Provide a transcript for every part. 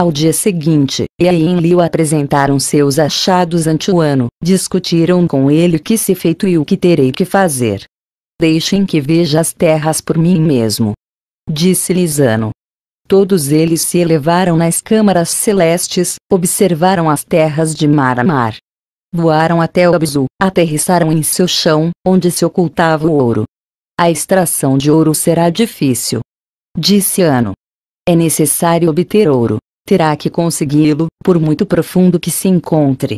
Ao dia seguinte, Ea e Enlil apresentaram seus achados ante o Ano, discutiram com ele o que se feito e o que terei que fazer. Deixem que veja as terras por mim mesmo. Disse-lhes Ano. Todos eles se elevaram nas câmaras celestes, observaram as terras de mar a mar. Voaram até o Abzu, aterrissaram em seu chão, onde se ocultava o ouro. A extração de ouro será difícil. Disse Ano. É necessário obter ouro. Terá que consegui-lo, por muito profundo que se encontre.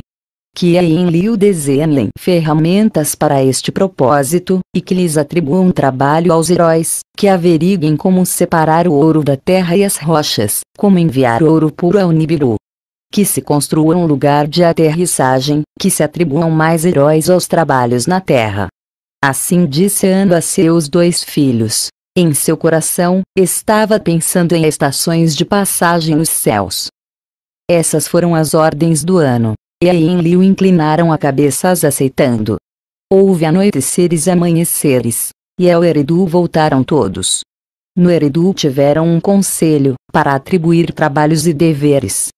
Que Ea e Enlil desenhem ferramentas para este propósito, e que lhes atribuam trabalho aos heróis, que averiguem como separar o ouro da terra e as rochas, como enviar ouro puro ao Nibiru. Que se construa um lugar de aterrissagem, que se atribuam mais heróis aos trabalhos na terra. Assim disse Ano a seus 2 filhos. Em seu coração, estava pensando em estações de passagem nos céus. Essas foram as ordens do Ano. Ea e Enlil inclinaram a cabeça as aceitando. Houve anoiteceres e amanheceres. E ao Eridu voltaram todos. No Eridu tiveram um conselho, para atribuir trabalhos e deveres.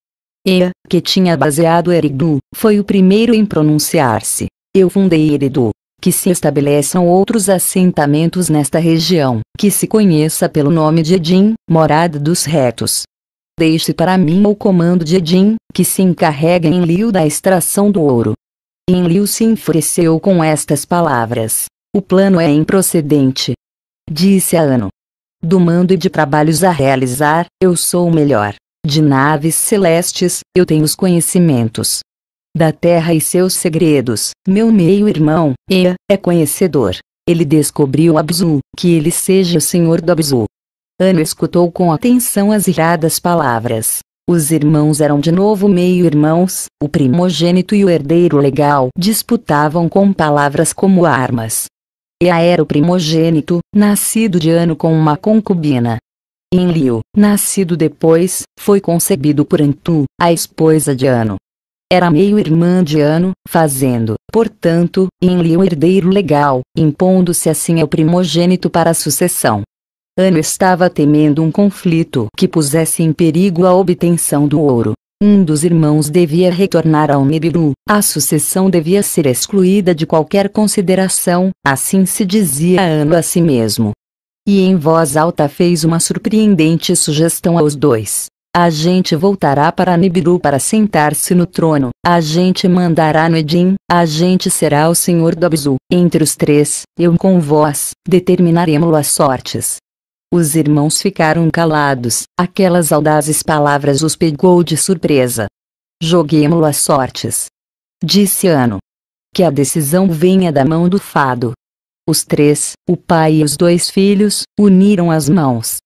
Ea, que tinha baseado Eridu, foi o primeiro em pronunciar-se. Eu fundei Eridu. Que se estabeleçam outros assentamentos nesta região, que se conheça pelo nome de Edim, morada dos retos. Deixe para mim o comando de Edim, que se encarregue Enlil da extração do ouro. Enlil se enfureceu com estas palavras. O plano é improcedente. Disse a Ano. Do mando e de trabalhos a realizar, eu sou o melhor. De naves celestes, eu tenho os conhecimentos. Da terra e seus segredos, meu meio-irmão, Ea, é conhecedor. Ele descobriu Abzu, que ele seja o senhor do Abzu. Ano escutou com atenção as iradas palavras. Os irmãos eram de novo meio-irmãos, o primogênito e o herdeiro legal disputavam com palavras como armas. Ea era o primogênito, nascido de Ano com uma concubina. Enlil, nascido depois, foi concebido por Antu, a esposa de Ano. Era meio-irmã de Ano, fazendo, portanto, Enlil herdeiro legal, impondo-se assim ao primogênito para a sucessão. Ano estava temendo um conflito que pusesse em perigo a obtenção do ouro. Um dos irmãos devia retornar ao Nibiru, a sucessão devia ser excluída de qualquer consideração, assim se dizia Ano a si mesmo. E em voz alta fez uma surpreendente sugestão aos 2. A gente voltará para Nibiru para sentar-se no trono, a gente mandará no Edim, a gente será o senhor do Abzu. Entre os 3, eu com vós, determinaremos as sortes. Os irmãos ficaram calados, aquelas audazes palavras os pegou de surpresa. Joguemo-lo as sortes. Disse Ano. Que a decisão venha da mão do fado. Os 3, o pai e os 2 filhos, uniram as mãos.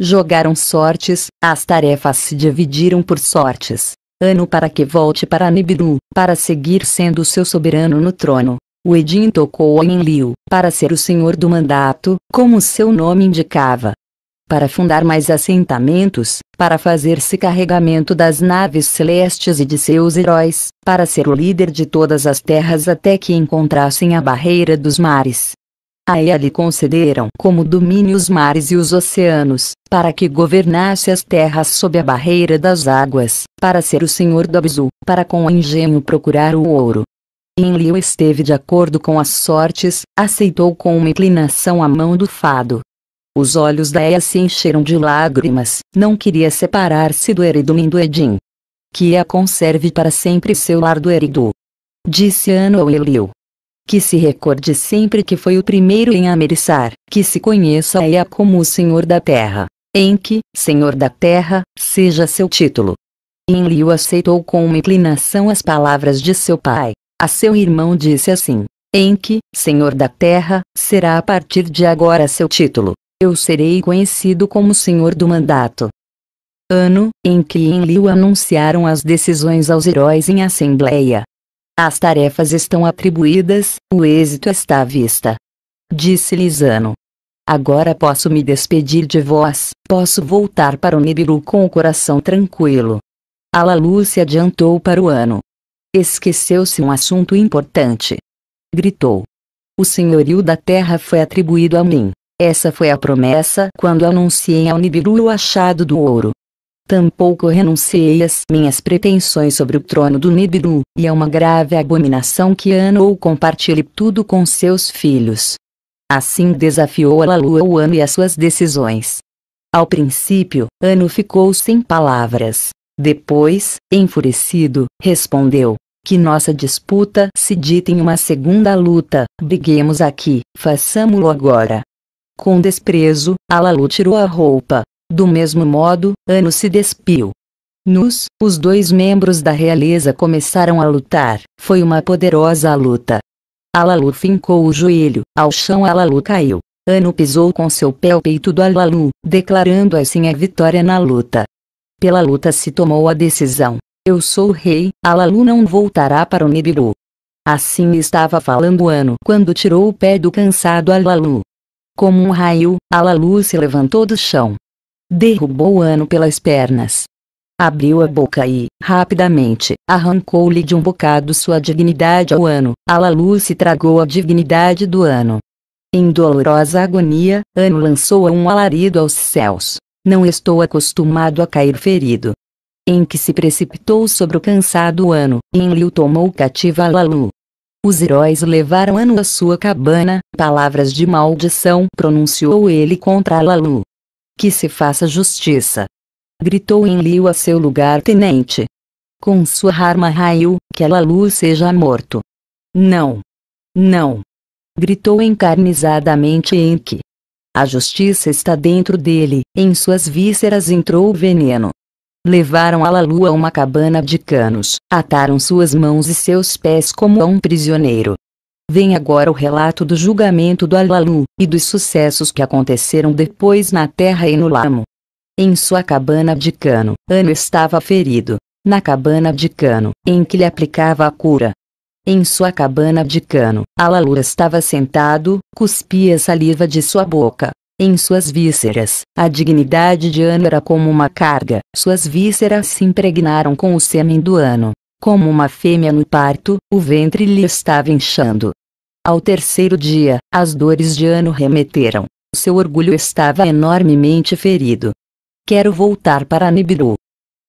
Jogaram sortes, as tarefas se dividiram por sortes. Ano para que volte para Nibiru, para seguir sendo seu soberano no trono. O Edim tocou a Enlil, para ser o senhor do mandato, como seu nome indicava. Para fundar mais assentamentos, para fazer-se carregamento das naves celestes e de seus heróis, para ser o líder de todas as terras até que encontrassem a barreira dos mares. A Ea lhe concederam como domínio os mares e os oceanos, para que governasse as terras sob a barreira das águas, para ser o senhor do Abzu, para com engenho procurar o ouro. Enlil esteve de acordo com as sortes, aceitou com uma inclinação a mão do fado. Os olhos da Ea se encheram de lágrimas, não queria separar-se do Eridu nem do Edim. Que Ea conserve para sempre seu lar do Eridu. Disse Ano ao Enlil. Que se recorde sempre que foi o primeiro em ameriçar, que se conheça a Ea como o Senhor da Terra, em que, Senhor da Terra, seja seu título. Enlil aceitou com uma inclinação as palavras de seu pai. A seu irmão disse assim, em que, Senhor da Terra, será a partir de agora seu título. Eu serei conhecido como Senhor do Mandato. Ano, em que Enlil anunciaram as decisões aos heróis em assembleia. As tarefas estão atribuídas, o êxito está à vista. Disse-lhes Ano. Agora posso me despedir de vós, posso voltar para o Nibiru com o coração tranquilo. Alalu se adiantou para o Ano. Esqueceu-se um assunto importante. Gritou. O senhorio da terra foi atribuído a mim. Essa foi a promessa quando anunciei ao Nibiru o achado do ouro. Tampouco renunciei às minhas pretensões sobre o trono do Nibiru, e é uma grave abominação que Anu compartilhe tudo com seus filhos. Assim desafiou Alalu o Anu e as suas decisões. Ao princípio, Anu ficou sem palavras. Depois, enfurecido, respondeu: que nossa disputa se dita em uma segunda luta, briguemos aqui, façamo-lo agora. Com desprezo, Alalu tirou a roupa. Do mesmo modo, Anu se despiu. Nus, os dois membros da realeza começaram a lutar. Foi uma poderosa luta. Alalu fincou o joelho ao chão. Alalu caiu. Anu pisou com seu pé o peito do Alalu, declarando assim a vitória na luta. Pela luta se tomou a decisão. Eu sou o rei, Alalu não voltará para o Nibiru. Assim estava falando Anu quando tirou o pé do cansado Alalu. Como um raio, Alalu se levantou do chão. Derrubou Anu pelas pernas. Abriu a boca e, rapidamente, arrancou-lhe de um bocado sua dignidade ao Anu. Alalu se tragou a dignidade do Anu. Em dolorosa agonia, Anu lançou um alarido aos céus. Não estou acostumado a cair ferido. Em que se precipitou sobre o cansado Anu, e Enlil tomou cativa Alalu. Os heróis levaram Anu à sua cabana. Palavras de maldição pronunciou ele contra Alalu. Que se faça justiça. Gritou Enlil a seu lugar-tenente. Com sua arma raiou, que Alalu seja morto. Não. Não. Gritou encarnizadamente Enki. A justiça está dentro dele, em suas vísceras entrou o veneno. Levaram Alalu a uma cabana de canos, ataram suas mãos e seus pés como a um prisioneiro. Vem agora o relato do julgamento do Alalu, e dos sucessos que aconteceram depois na terra e no lamo. Em sua cabana de cano, Anu estava ferido. Na cabana de cano, em que lhe aplicava a cura. Em sua cabana de cano, Alalu estava sentado, cuspia saliva de sua boca. Em suas vísceras, a dignidade de Anu era como uma carga. Suas vísceras se impregnaram com o sêmen do Anu. Como uma fêmea no parto, o ventre lhe estava inchando. Ao terceiro dia, as dores de Anu remeteram. Seu orgulho estava enormemente ferido. Quero voltar para Nibiru.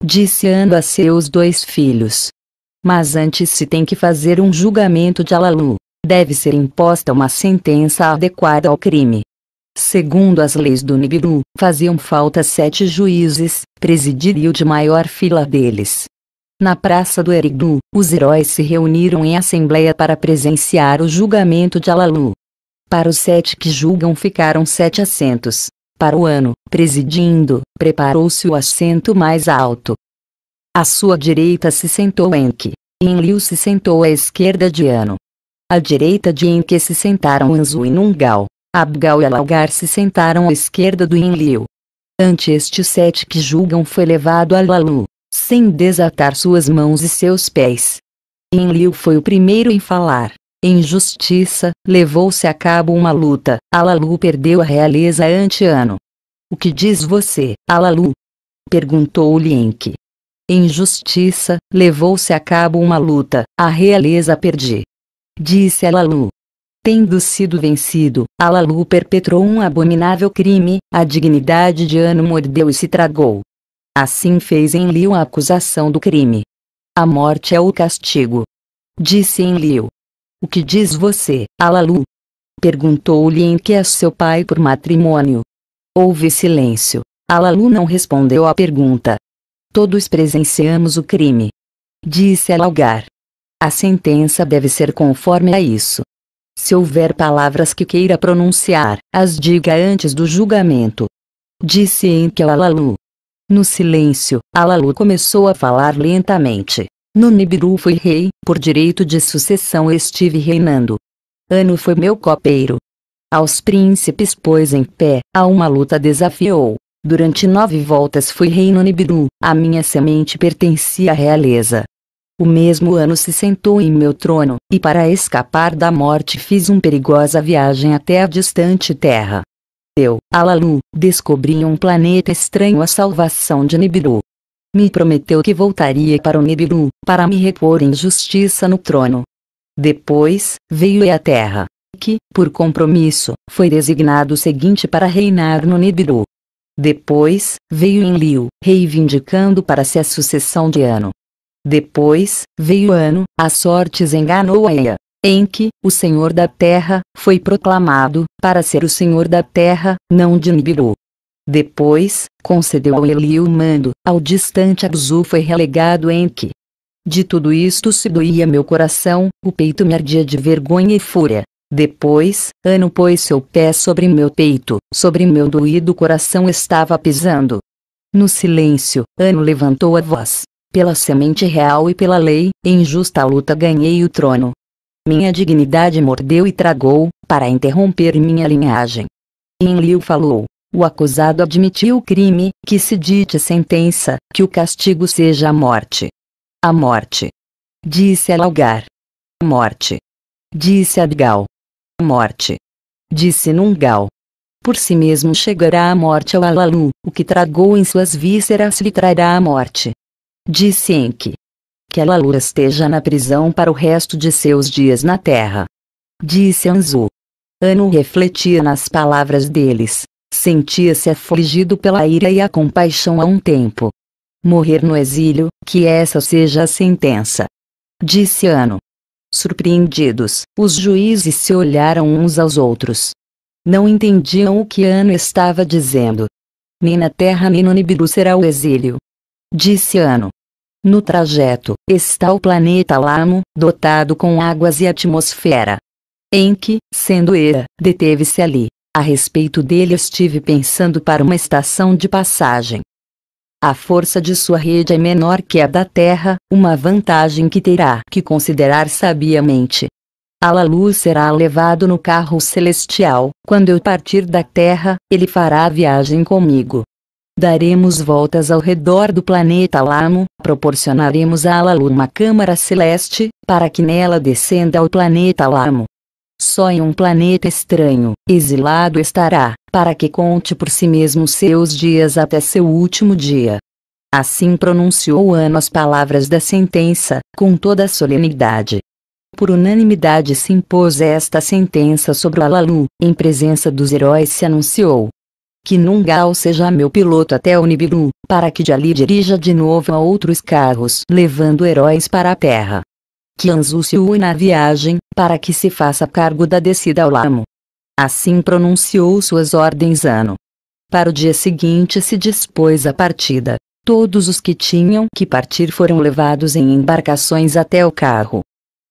Disse Anu a seus dois filhos. Mas antes se tem que fazer um julgamento de Alalu. Deve ser imposta uma sentença adequada ao crime. Segundo as leis do Nibiru, faziam falta 7 juízes, presidiria o de maior fila deles. Na praça do Eridu, os heróis se reuniram em assembleia para presenciar o julgamento de Alalu. Para os 7 que julgam ficaram 7 assentos. Para o Anu, presidindo, preparou-se o assento mais alto. À sua direita se sentou Enki. Enlil se sentou à esquerda de Anu. À direita de Enki se sentaram Anzu e Nungal. Abgal e Alaugar se sentaram à esquerda do Enlil. Ante estes 7 que julgam foi levado Alalu, sem desatar suas mãos e seus pés. Enlil foi o primeiro em falar. Em justiça, levou-se a cabo uma luta. Alalu perdeu a realeza ante Anu. O que diz você, Alalu? Perguntou-lhe Enki. Em justiça, levou-se a cabo uma luta. A realeza perdi. Disse Alalu. Tendo sido vencido, Alalu perpetrou um abominável crime. A dignidade de Anu mordeu e se tragou. Assim fez Enlil a acusação do crime. A morte é o castigo. Disse Enlil. O que diz você, Alalu? Perguntou-lhe Enki a seu pai por matrimônio. Houve silêncio. Alalu não respondeu à pergunta. Todos presenciamos o crime. Disse Alaugar. A sentença deve ser conforme a isso. Se houver palavras que queira pronunciar, as diga antes do julgamento. Disse Enki ao Alalu. No silêncio, Alalu começou a falar lentamente. No Nibiru fui rei, por direito de sucessão estive reinando. Anu foi meu copeiro. Aos príncipes pôs em pé, a uma luta desafiou. Durante 9 voltas fui rei no Nibiru, a minha semente pertencia à realeza. O mesmo Anu se sentou em meu trono, e para escapar da morte fiz uma perigosa viagem até a distante terra. Eu, Alalu, descobri em um planeta estranho a salvação de Nibiru. Me prometeu que voltaria para o Nibiru, para me repor em justiça no trono. Depois, veio a terra, que, por compromisso, foi designado o seguinte para reinar no Nibiru. Depois, veio Enlil, reivindicando para si a sucessão de Anu. Depois, veio Anu, a sorte enganou a Ea. Enki, o Senhor da Terra, foi proclamado, para ser o Senhor da Terra, não de Nibiru. Depois, concedeu ao Enlil o mando, ao distante Abzu foi relegado Enki. De tudo isto se doía meu coração, o peito me ardia de vergonha e fúria. Depois, Anu pôs seu pé sobre meu peito, sobre meu doído coração estava pisando. No silêncio, Anu levantou a voz. Pela semente real e pela lei, em justa luta ganhei o trono. Minha dignidade mordeu e tragou, para interromper minha linhagem. Enlil falou. O acusado admitiu o crime, que se dite sentença, que o castigo seja a morte. A morte. Disse Algar. Morte. Disse Adgal. Morte. Disse Nungal. Por si mesmo chegará a morte ao Alalu, o que tragou em suas vísceras lhe trará a morte. Disse Enki. Que Alalu esteja na prisão para o resto de seus dias na terra. Disse Anzu. Anu refletia nas palavras deles. Sentia-se afligido pela ira e a compaixão a um tempo. Morrer no exílio, que essa seja a sentença. Disse Anu. Surpreendidos, os juízes se olharam uns aos outros. Não entendiam o que Anu estava dizendo. Nem na terra nem no Nibiru será o exílio. Disse Anu. No trajeto, está o planeta Lamo, dotado com águas e atmosfera. Enki, sendo Ea, deteve-se ali. A respeito dele estive pensando para uma estação de passagem. A força de sua rede é menor que a da Terra, uma vantagem que terá que considerar sabiamente. Alalu será levado no carro celestial, quando eu partir da Terra, ele fará a viagem comigo. Daremos voltas ao redor do planeta Lamo, proporcionaremos a Alalu uma câmara celeste, para que nela descenda ao planeta Lamo. Só em um planeta estranho, exilado estará, para que conte por si mesmo seus dias até seu último dia. Assim pronunciou Anu as palavras da sentença, com toda a solenidade. Por unanimidade se impôs esta sentença sobre o Alalu, em presença dos heróis se anunciou. Que Nungal seja meu piloto até o Nibiru, para que de ali dirija de novo a outros carros, levando heróis para a terra. Que Anzu se une na viagem, para que se faça cargo da descida ao Lamo. Assim pronunciou suas ordens Anu. Para o dia seguinte se dispôs a partida. Todos os que tinham que partir foram levados em embarcações até o carro.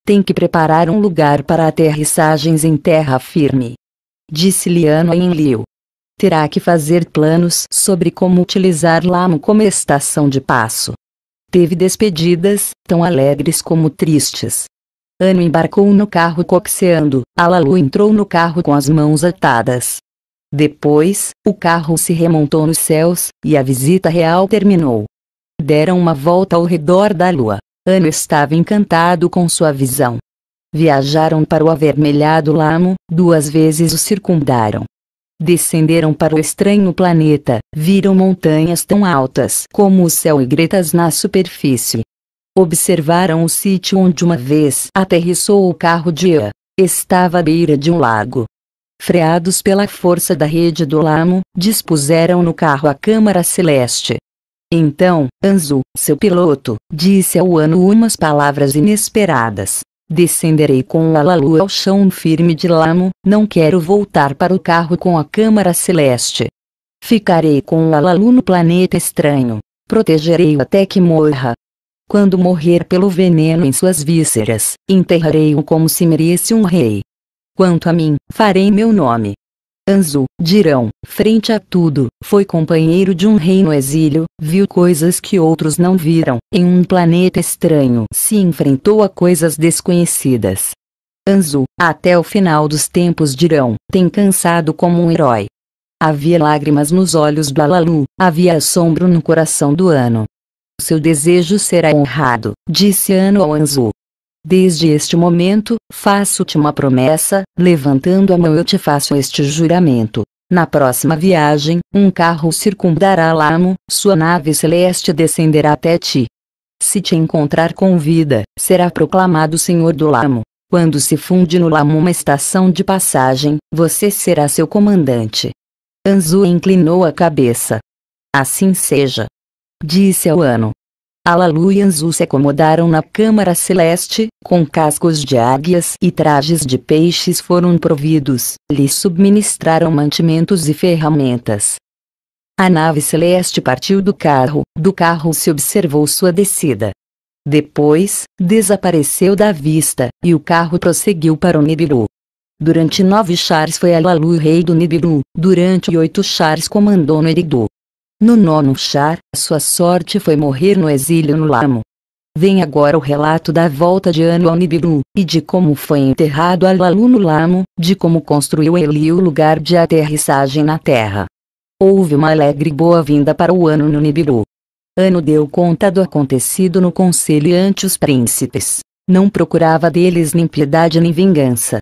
Tem que preparar um lugar para aterrissagens em terra firme. Disse-lhe Anu a Enlil. Terá que fazer planos sobre como utilizar Lamo como estação de passo. Teve despedidas, tão alegres como tristes. Anu embarcou no carro coxeando, Alalu entrou no carro com as mãos atadas. Depois, o carro se remontou nos céus, e a visita real terminou. Deram uma volta ao redor da lua. Anu estava encantado com sua visão. Viajaram para o avermelhado Lamo, 2 vezes o circundaram. Descenderam para o estranho planeta, viram montanhas tão altas como o céu e gretas na superfície. Observaram o sítio onde uma vez aterrissou o carro de Ea. Estava à beira de um lago. Freados pela força da rede do Lamo, dispuseram no carro a câmara celeste. Então, Anzu, seu piloto, disse ao Anu umas palavras inesperadas. Descenderei com o Alalu ao chão firme de Lamo, não quero voltar para o carro com a câmara celeste. Ficarei com o Alalu no planeta estranho. Protegerei-o até que morra. Quando morrer pelo veneno em suas vísceras, enterrarei-o como se merecesse um rei. Quanto a mim, farei meu nome. Anzu, dirão, frente a tudo, foi companheiro de um rei no exílio, viu coisas que outros não viram, em um planeta estranho se enfrentou a coisas desconhecidas. Anzu, até o final dos tempos dirão, tem cansado como um herói. Havia lágrimas nos olhos do Alalu, havia assombro no coração do Anu. Seu desejo será honrado, disse Anu ao Anzu. Desde este momento, faço-te uma promessa, levantando a mão eu te faço este juramento. Na próxima viagem, um carro circundará Lamo, sua nave celeste descenderá até ti. Se te encontrar com vida, será proclamado Senhor do Lamo. Quando se funde no Lamo uma estação de passagem, você será seu comandante. Anzu inclinou a cabeça. Assim seja. Disse ao Ano. Alalu e Anzu se acomodaram na câmara celeste, com cascos de águias e trajes de peixes foram providos, lhes subministraram mantimentos e ferramentas. A nave celeste partiu do carro se observou sua descida. Depois, desapareceu da vista, e o carro prosseguiu para o Nibiru. Durante 9 chars foi Alalu rei do Nibiru, durante 8 chars comandou no Eridu. No 9º char, sua sorte foi morrer no exílio no Lamo. Vem agora o relato da volta de Ano ao Nibiru, e de como foi enterrado Alalu no Lamo, de como construiu Eli o lugar de aterrissagem na Terra. Houve uma alegre boa-vinda para o Ano no Nibiru. Ano deu conta do acontecido no conselho ante os príncipes. Não procurava deles nem piedade nem vingança.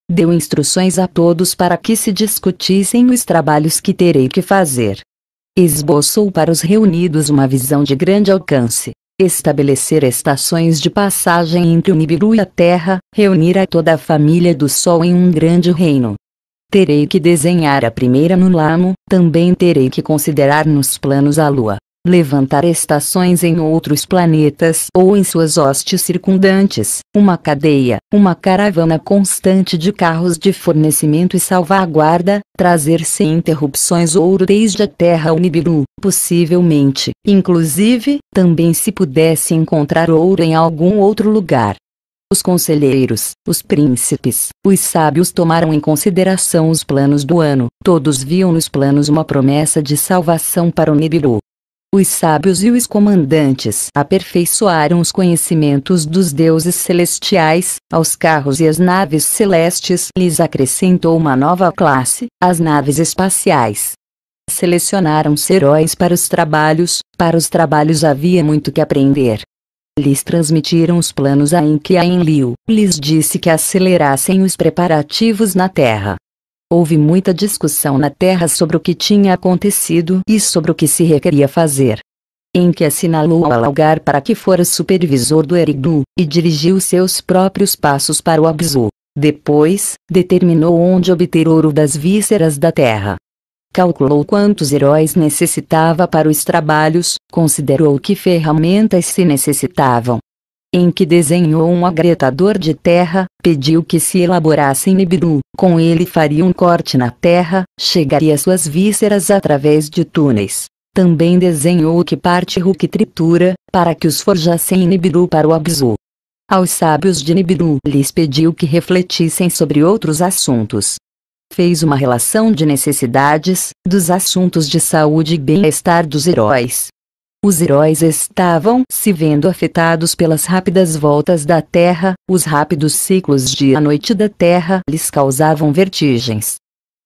Deu instruções a todos para que se discutissem os trabalhos que terei que fazer. Esboçou para os reunidos uma visão de grande alcance. Estabelecer estações de passagem entre o Nibiru e a Terra, reunir a toda a família do Sol em um grande reino. Terei que desenhar a primeira no Lamo, também terei que considerar nos planos a Lua. Levantar estações em outros planetas ou em suas hostes circundantes, uma cadeia, uma caravana constante de carros de fornecimento e salvaguarda, trazer sem interrupções ouro desde a Terra ao Nibiru, possivelmente, inclusive, também se pudesse encontrar ouro em algum outro lugar. Os conselheiros, os príncipes, os sábios tomaram em consideração os planos do Ano, todos viam nos planos uma promessa de salvação para o Nibiru. Os sábios e os comandantes aperfeiçoaram os conhecimentos dos deuses celestiais, aos carros e às naves celestes lhes acrescentou uma nova classe, as naves espaciais. Selecionaram-se heróis para os trabalhos havia muito que aprender. Lhes transmitiram os planos a Enki e a Enlil, lhes disse que acelerassem os preparativos na Terra. Houve muita discussão na Terra sobre o que tinha acontecido e sobre o que se requeria fazer. Enki assinalou ao Algar para que fora supervisor do Eridu, e dirigiu seus próprios passos para o Abzu. Depois, determinou onde obter ouro das vísceras da Terra. Calculou quantos heróis necessitava para os trabalhos, considerou que ferramentas se necessitavam. Enki desenhou um agretador de terra, pediu que se elaborasse em Nibiru, com ele faria um corte na terra, chegaria às suas vísceras através de túneis. Também desenhou que parte Hulk tritura, para que os forjassem em Nibiru para o Abzu. Aos sábios de Nibiru lhes pediu que refletissem sobre outros assuntos. Fez uma relação de necessidades, dos assuntos de saúde e bem-estar dos heróis. Os heróis estavam se vendo afetados pelas rápidas voltas da Terra, os rápidos ciclos dia-noite da Terra lhes causavam vertigens.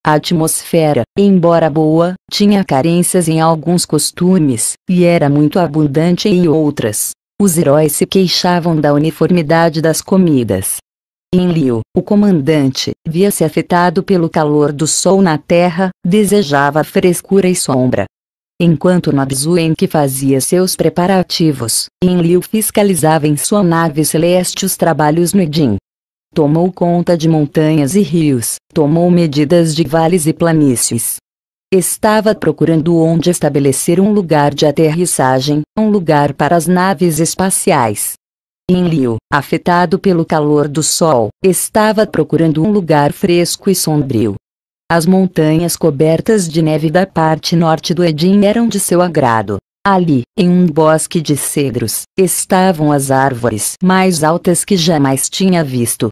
A atmosfera, embora boa, tinha carências em alguns costumes, e era muito abundante em outras. Os heróis se queixavam da uniformidade das comidas. Enlil, o comandante, via-se afetado pelo calor do sol na Terra, desejava frescura e sombra. Enquanto Nabzu Enki fazia seus preparativos, Enlil fiscalizava em sua nave celeste os trabalhos no Edin. Tomou conta de montanhas e rios, tomou medidas de vales e planícies. Estava procurando onde estabelecer um lugar de aterrissagem, um lugar para as naves espaciais. Enlil, afetado pelo calor do sol, estava procurando um lugar fresco e sombrio. As montanhas cobertas de neve da parte norte do Edin eram de seu agrado. Ali, em um bosque de cedros, estavam as árvores mais altas que jamais tinha visto.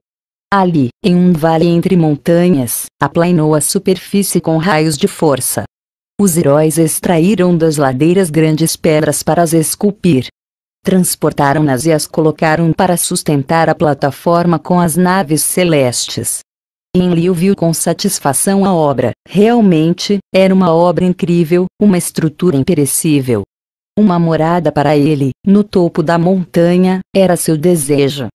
Ali, em um vale entre montanhas, aplainou a superfície com raios de força. Os heróis extraíram das ladeiras grandes pedras para as esculpir. Transportaram-nas e as colocaram para sustentar a plataforma com as naves celestes. Enlil viu com satisfação a obra. Realmente, era uma obra incrível, uma estrutura imperecível. Uma morada para ele, no topo da montanha, era seu desejo.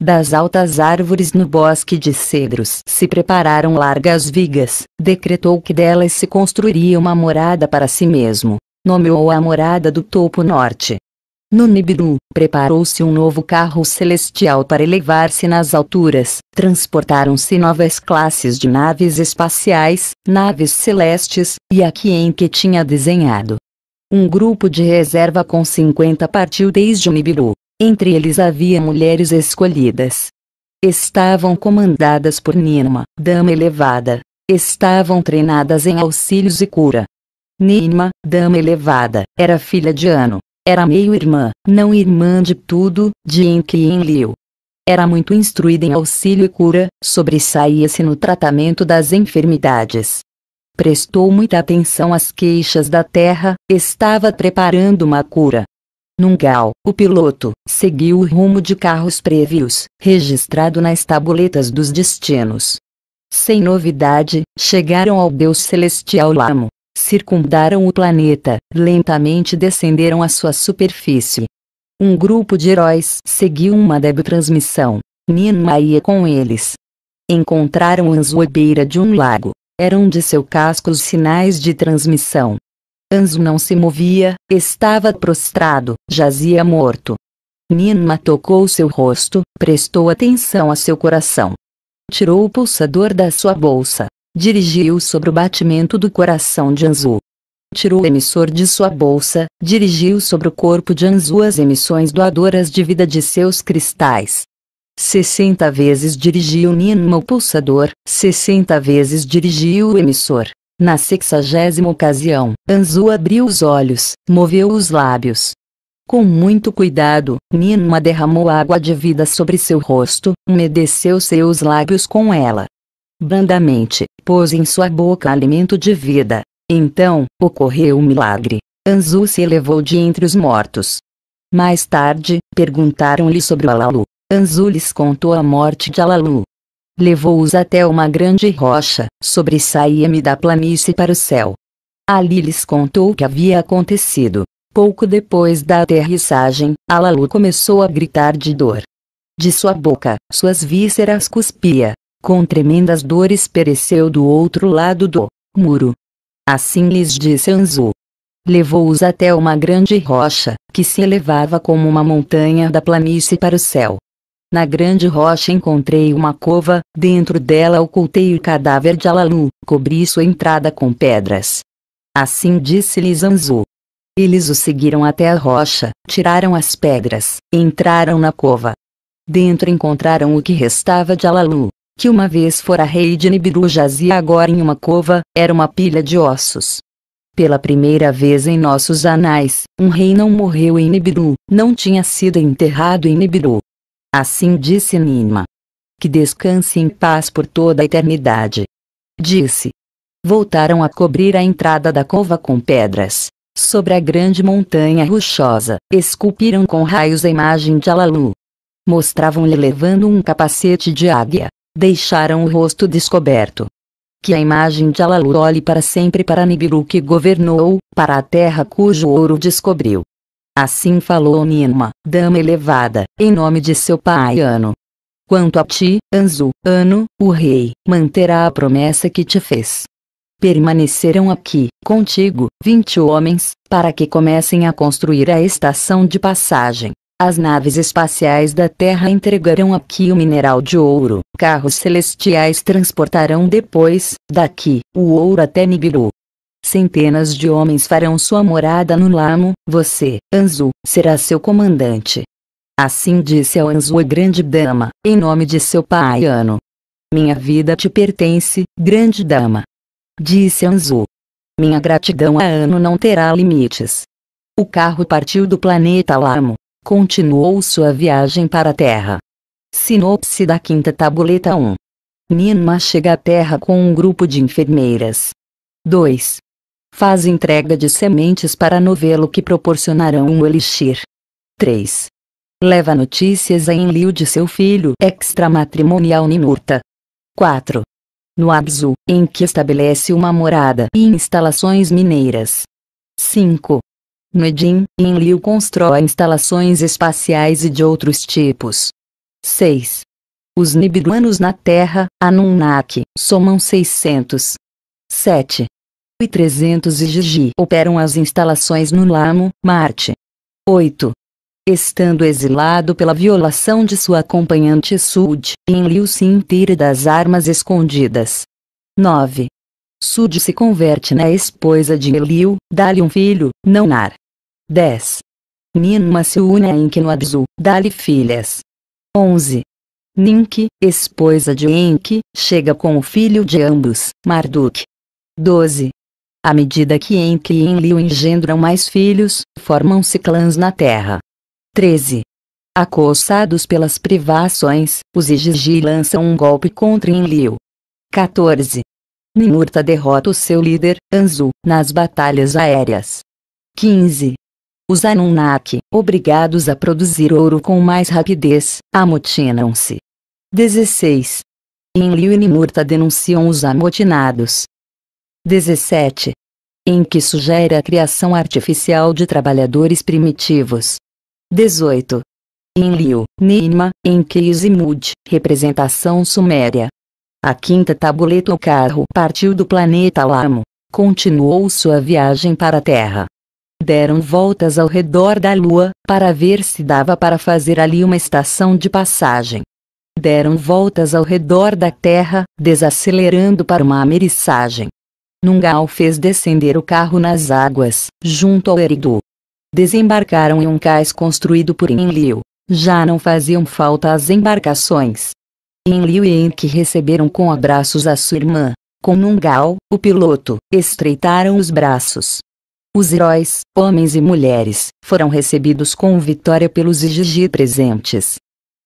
Das altas árvores no bosque de cedros se prepararam largas vigas, decretou que delas se construiria uma morada para si mesmo. Nomeou a morada do topo norte. No Nibiru, preparou-se um novo carro celestial para elevar-se nas alturas. Transportaram-se novas classes de naves espaciais, naves celestes, e a que tinha desenhado. Um grupo de reserva com 50 partiu desde o Nibiru. Entre eles havia mulheres escolhidas. Estavam comandadas por Ninma, dama elevada. Estavam treinadas em auxílios e cura. Ninma, dama elevada, era filha de Anu. Era meio-irmã, não irmã de tudo, de Enki e Enlil. Era muito instruída em auxílio e cura, sobressaía-se no tratamento das enfermidades. Prestou muita atenção às queixas da terra, estava preparando uma cura. Nungal, o piloto, seguiu o rumo de carros prévios, registrado nas tabuletas dos destinos. Sem novidade, chegaram ao Deus Celestial Lamo. Circundaram o planeta, lentamente descenderam à sua superfície. Um grupo de heróis seguiu uma débil transmissão. Ninma ia com eles. Encontraram Anzu à beira de um lago. Eram de seu casco os sinais de transmissão. Anzu não se movia, estava prostrado, jazia morto. Ninma tocou seu rosto, prestou atenção a seu coração. Tirou o pulsador da sua bolsa. Dirigiu sobre o batimento do coração de Anzu. Tirou o emissor de sua bolsa, dirigiu sobre o corpo de Anzu as emissões doadoras de vida de seus cristais. 60 vezes dirigiu Ninma o pulsador, 60 vezes dirigiu o emissor. Na 60ª ocasião, Anzu abriu os olhos, moveu os lábios. Com muito cuidado, Ninma derramou água de vida sobre seu rosto, umedeceu seus lábios com ela. Brandamente, pôs em sua boca alimento de vida. Então, ocorreu um milagre. Anzu se elevou de entre os mortos. Mais tarde, perguntaram-lhe sobre Alalu. Anzu lhes contou a morte de Alalu. Levou-os até uma grande rocha, sobressaía-me da planície para o céu. Ali lhes contou o que havia acontecido. Pouco depois da aterrissagem, Alalu começou a gritar de dor. De sua boca, suas vísceras cuspia. Com tremendas dores pereceu do outro lado do muro. Assim lhes disse Anzu. Levou-os até uma grande rocha, que se elevava como uma montanha da planície para o céu. Na grande rocha encontrei uma cova, dentro dela ocultei o cadáver de Alalu, cobri sua entrada com pedras. Assim disse-lhes Anzu. Eles o seguiram até a rocha, tiraram as pedras, entraram na cova. Dentro encontraram o que restava de Alalu, que uma vez fora rei de Nibiru jazia agora em uma cova, era uma pilha de ossos. Pela primeira vez em nossos anais, um rei não morreu em Nibiru, não tinha sido enterrado em Nibiru. Assim disse Ninma. Que descanse em paz por toda a eternidade. Disse. Voltaram a cobrir a entrada da cova com pedras. Sobre a grande montanha rochosa, esculpiram com raios a imagem de Alalu. Mostravam-lhe levando um capacete de águia. Deixaram o rosto descoberto. Que a imagem de Alalu olhe para sempre para Nibiru que governou, para a terra cujo ouro descobriu. Assim falou Ninma, dama elevada, em nome de seu pai Anu. Quanto a ti, Anzu, Anu, o rei, manterá a promessa que te fez. Permanecerão aqui, contigo, 20 homens, para que comecem a construir a estação de passagem. As naves espaciais da Terra entregarão aqui o mineral de ouro. Carros celestiais transportarão depois, daqui, o ouro até Nibiru. Centenas de homens farão sua morada no Lamo. Você, Anzu, será seu comandante. Assim disse ao Anzu a grande dama, em nome de seu pai Anu. Minha vida te pertence, grande dama. Disse Anzu. Minha gratidão a Anu não terá limites. O carro partiu do planeta Lamo. Continuou sua viagem para a Terra. Sinopse da quinta tabuleta 1. Ninma chega à Terra com um grupo de enfermeiras. 2. Faz entrega de sementes para novelo que proporcionarão um elixir. 3. Leva notícias a Enlil de seu filho extramatrimonial Ninurta. 4. No Abzu, em que estabelece uma morada e instalações mineiras. 5. No Edin, Enlil constrói instalações espaciais e de outros tipos. 6. Os nibiruanos na Terra, Anunnaki, somam 600. 7. E 300 e Gigi operam as instalações no Lamo, Marte. 8. estando exilado pela violação de sua acompanhante Sud, Enlil se inteira das armas escondidas. 9. Sud se converte na esposa de Enlil, dá-lhe um filho, Nannar. 10. Ninma se une a Enki no Abzu, dá-lhe filhas. 11. Ninki, esposa de Enki, chega com o filho de ambos, Marduk. 12. À medida que Enki e Enlil engendram mais filhos, formam-se clãs na terra. 13. Acossados pelas privações, os Igigi lançam um golpe contra Enlil. 14. Ninurta derrota o seu líder, Anzu, nas batalhas aéreas. 15. Os Anunnaki, obrigados a produzir ouro com mais rapidez, amotinam-se. 16. Enlil e Ninurta denunciam os amotinados. 17. Enki sugere a criação artificial de trabalhadores primitivos. 18. Enlil, Ninma, Enki e Zimud, representação suméria. A quinta tabuleta ou carro partiu do planeta Lamo, continuou sua viagem para a Terra. Deram voltas ao redor da Lua, para ver se dava para fazer ali uma estação de passagem. Deram voltas ao redor da Terra, desacelerando para uma ameriçagem. Nungal fez descender o carro nas águas, junto ao Eridu. Desembarcaram em um cais construído por Enlil. Já não faziam falta as embarcações. Enlil e Enki receberam com abraços a sua irmã. Com Nungal, o piloto, estreitaram os braços. Os heróis, homens e mulheres, foram recebidos com vitória pelos Igigi presentes.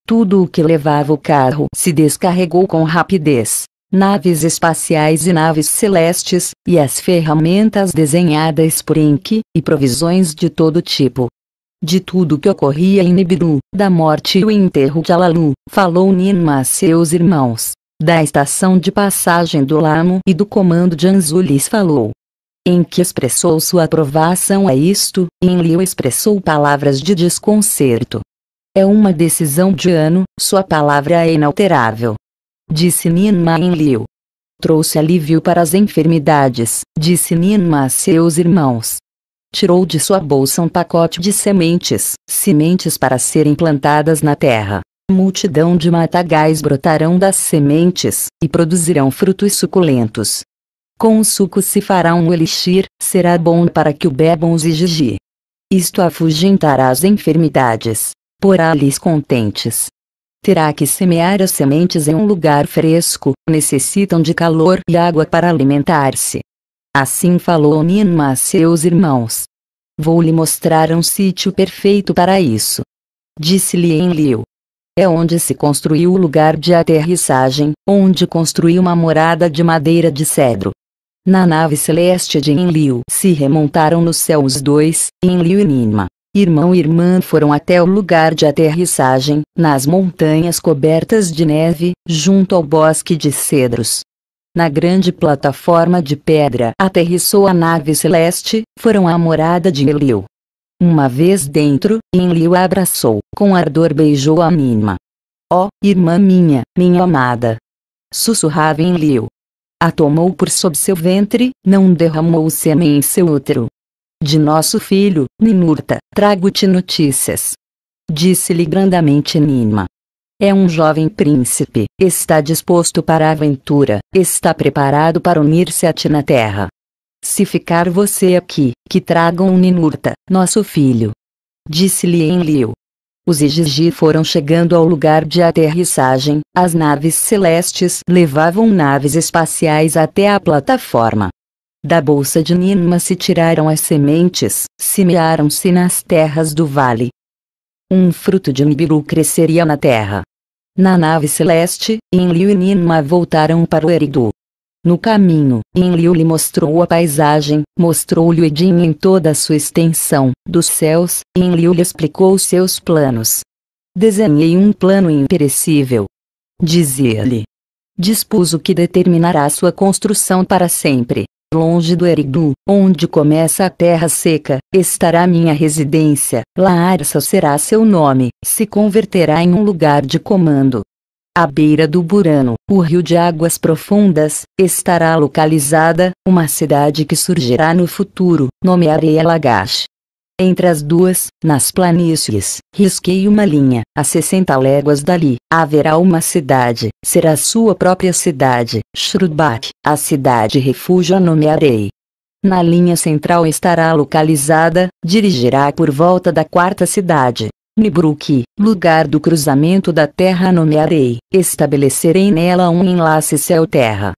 Tudo o que levava o carro se descarregou com rapidez. Naves espaciais e naves celestes, e as ferramentas desenhadas por Enki, e provisões de todo tipo. De tudo que ocorria em Nibiru, da morte e o enterro de Alalu, falou Ninma a seus irmãos. Da estação de passagem do Lamo e do comando de Anzu lhes falou. Enki expressou sua aprovação a isto, e Enlil expressou palavras de desconcerto. É uma decisão de Anu, sua palavra é inalterável. Disse Ninma a Enlil. Trouxe alívio para as enfermidades, disse Ninma a seus irmãos. Tirou de sua bolsa um pacote de sementes, sementes para serem plantadas na terra. Multidão de matagais brotarão das sementes, e produzirão frutos suculentos. Com o suco se fará um elixir, será bom para que o bebam os Igigi. Isto afugentará as enfermidades, porá-lhes contentes. Terá que semear as sementes em um lugar fresco, necessitam de calor e água para alimentar-se. Assim falou Ninma a seus irmãos. Vou-lhe mostrar um sítio perfeito para isso. Disse-lhe Enlil. É onde se construiu o lugar de aterrissagem, onde construiu uma morada de madeira de cedro. Na nave celeste de Enlil se remontaram no céu os dois, Enlil e Ninma. Irmão e irmã foram até o lugar de aterrissagem, nas montanhas cobertas de neve, junto ao bosque de cedros. Na grande plataforma de pedra aterrissou a nave celeste, foram à morada de Enlil. Uma vez dentro, Enlil a abraçou, com ardor beijou a Ninma. Ó, irmã minha, minha amada! Sussurrava Enlil. A tomou por sob seu ventre, não derramou sêmen em seu útero. De nosso filho, Ninurta, trago-te notícias. Disse-lhe brandamente Ninma. É um jovem príncipe, está disposto para a aventura, está preparado para unir-se a ti na terra. Se ficar você aqui, que tragam um Ninurta, nosso filho. Disse-lhe Enlil. Os Igigi foram chegando ao lugar de aterrissagem, as naves celestes levavam naves espaciais até a plataforma. Da bolsa de Ninma se tiraram as sementes, semearam-se nas terras do vale. Um fruto de Nibiru cresceria na terra. Na nave celeste, Enlil e Ninma voltaram para o Eridu. No caminho, Enlil lhe mostrou a paisagem, mostrou-lhe o Edin em toda a sua extensão, dos céus, e Enlil lhe explicou seus planos. Desenhei um plano imperecível. Dizia-lhe. Dispus o que determinará sua construção para sempre. Longe do Eridu, onde começa a terra seca, estará minha residência, Laarsa será seu nome, se converterá em um lugar de comando. À beira do Burano, o rio de águas profundas, estará localizada, uma cidade que surgirá no futuro, nomearei Lagash. Entre as duas, nas planícies, risquei uma linha. A 60 léguas dali, haverá uma cidade. Será sua própria cidade, Shrudbak, a cidade refúgio a nomearei. Na linha central estará localizada, dirigirá por volta da quarta cidade. Nibruk, lugar do cruzamento da terra nomearei. Estabelecerei nela um enlace céu-terra.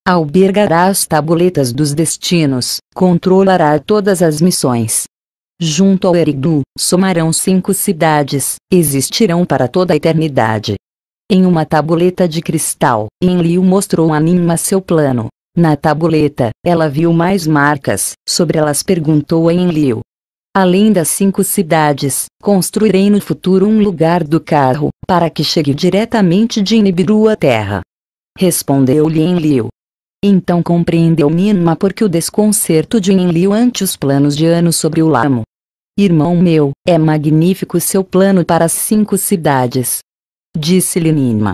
Albergará as tabuletas dos destinos, controlará todas as missões. Junto ao Eridu, somarão 5 cidades, existirão para toda a eternidade. Em uma tabuleta de cristal, Enlil mostrou a Ninma seu plano. Na tabuleta, ela viu mais marcas, sobre elas perguntou a Enlil. Além das 5 cidades, construirei no futuro um lugar do carro, para que chegue diretamente de Nibiru à terra. Respondeu-lhe Enlil. Então compreendeu Ninma porque o desconcerto de Enlil ante os planos de Anu sobre o Lamo. Irmão meu, é magnífico seu plano para as 5 cidades. Disse-lhe Ninma.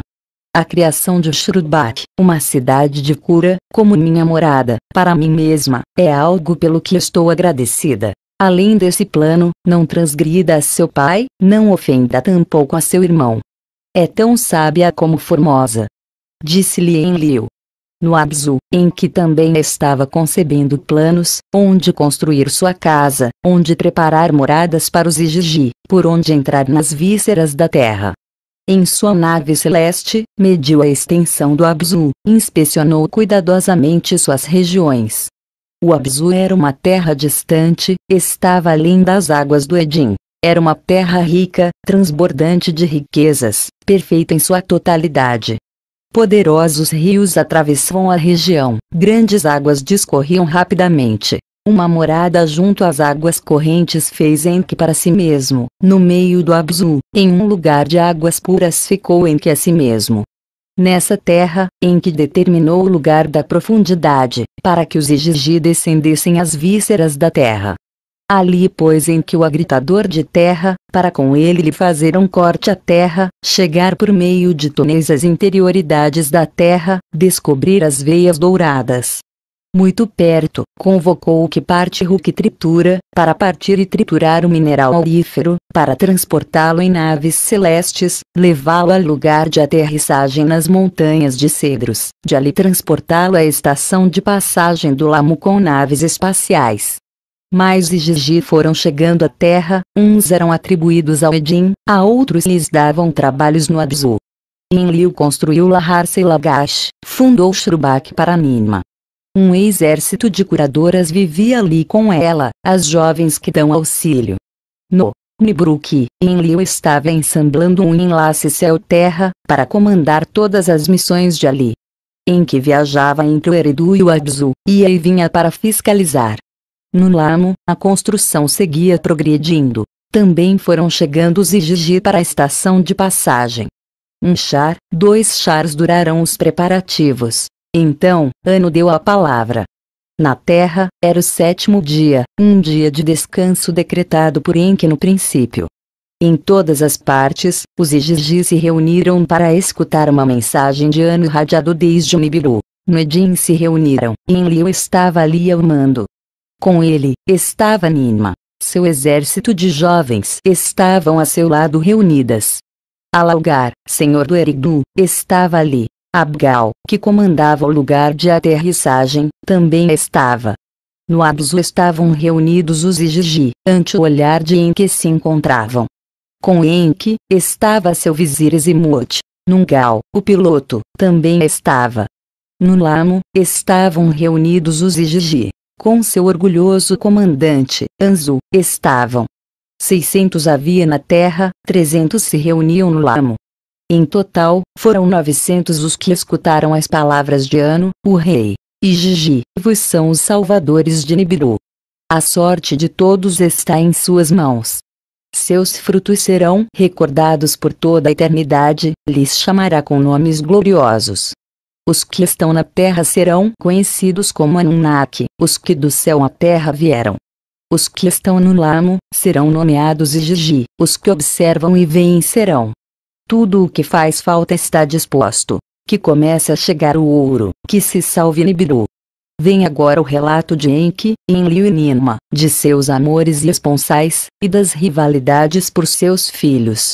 A criação de Shrudbak, uma cidade de cura, como minha morada, para mim mesma, é algo pelo que estou agradecida. Além desse plano, não transgrida a seu pai, não ofenda tampouco a seu irmão. É tão sábia como formosa. Disse-lhe Enlil. No Abzu, em que também estava concebendo planos, onde construir sua casa, onde preparar moradas para os Igigi, por onde entrar nas vísceras da terra. Em sua nave celeste, mediu a extensão do Abzu, inspecionou cuidadosamente suas regiões. O Abzu era uma terra distante, estava além das águas do Edim. Era uma terra rica, transbordante de riquezas, perfeita em sua totalidade. Poderosos rios atravessavam a região, grandes águas discorriam rapidamente. Uma morada junto às águas correntes fez Enki para si mesmo, no meio do Abzu, em um lugar de águas puras ficou Enki a si mesmo. Nessa terra, Enki determinou o lugar da profundidade, para que os Igigi descendessem às vísceras da terra. Ali pôs Enki o agritador de terra, para com ele lhe fazer um corte à terra, chegar por meio de túneis às interioridades da terra, descobrir as veias douradas. Muito perto, convocou o que parte e o que tritura, para partir e triturar o mineral aurífero, para transportá-lo em naves celestes, levá-lo ao lugar de aterrissagem nas montanhas de cedros, de ali transportá-lo à estação de passagem do Lamo com naves espaciais. Mais Igigi foram chegando à terra, uns eram atribuídos ao Edim, a outros lhes davam trabalhos no Abzu. Enlil construiu Laharsa e Lagash, fundou Shrubak para Ninma. Um exército de curadoras vivia ali com ela, as jovens que dão auxílio. No Nibruk, Enlil estava ensamblando um enlace céu-terra, para comandar todas as missões de ali. Enki viajava entre o Eridu e o Abzu, ia e vinha para fiscalizar. No Lamo, a construção seguia progredindo. Também foram chegando os Igigi para a estação de passagem. 2 chars durarão os preparativos. Então, Anu deu a palavra. Na terra, era o 7º dia, um dia de descanso decretado por Enki no princípio. Em todas as partes, os Igigi se reuniram para escutar uma mensagem de Anu radiado desde o Nibiru. No Edim se reuniram, e Enlil estava ali ao mando. Com ele, estava Ninma. Seu exército de jovens estavam a seu lado reunidas. Alaugar, senhor do Eridu, estava ali. Abgal, que comandava o lugar de aterrissagem, também estava. No Abzu estavam reunidos os Igigi, ante o olhar de Enki se encontravam. Com Enki, estava seu vizir Ezimut. Nungal, o piloto, também estava. No Lamo, estavam reunidos os Igigi. Com seu orgulhoso comandante, Anzu, estavam. 600 havia na terra, 300 se reuniam no Lamo. Em total, foram 900 os que escutaram as palavras de Anu, o rei. Igigi, vos são os salvadores de Nibiru. A sorte de todos está em suas mãos. Seus frutos serão recordados por toda a eternidade, lhes chamará com nomes gloriosos. Os que estão na terra serão conhecidos como Anunnaki, os que do céu à terra vieram. Os que estão no Lamo, serão nomeados Igigi, os que observam e veem serão. Tudo o que faz falta está disposto. Que comece a chegar o ouro, que se salve Nibiru. Vem agora o relato de Enki, Enlil e Ninma, de seus amores e esponsais, e das rivalidades por seus filhos.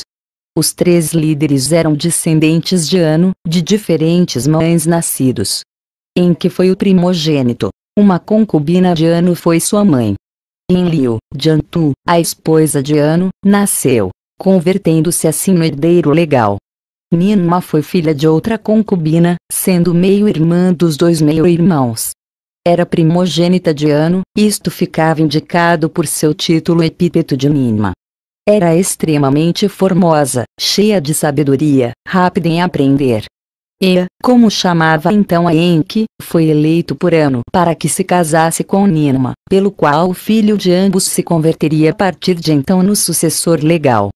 Os 3 líderes eram descendentes de Anu, de diferentes mães nascidos. Enki foi o primogênito. Uma concubina de Anu foi sua mãe. Enlil, de Antu, a esposa de Anu, nasceu, convertendo-se assim no herdeiro legal. Ninma foi filha de outra concubina, sendo meio-irmã dos 2 meio-irmãos. Era primogênita de Anu, isto ficava indicado por seu título epíteto de Ninma. Era extremamente formosa, cheia de sabedoria, rápida em aprender. E, como chamava então a Enki, foi eleito por Anu para que se casasse com Ninma, pelo qual o filho de ambos se converteria a partir de então no sucessor legal.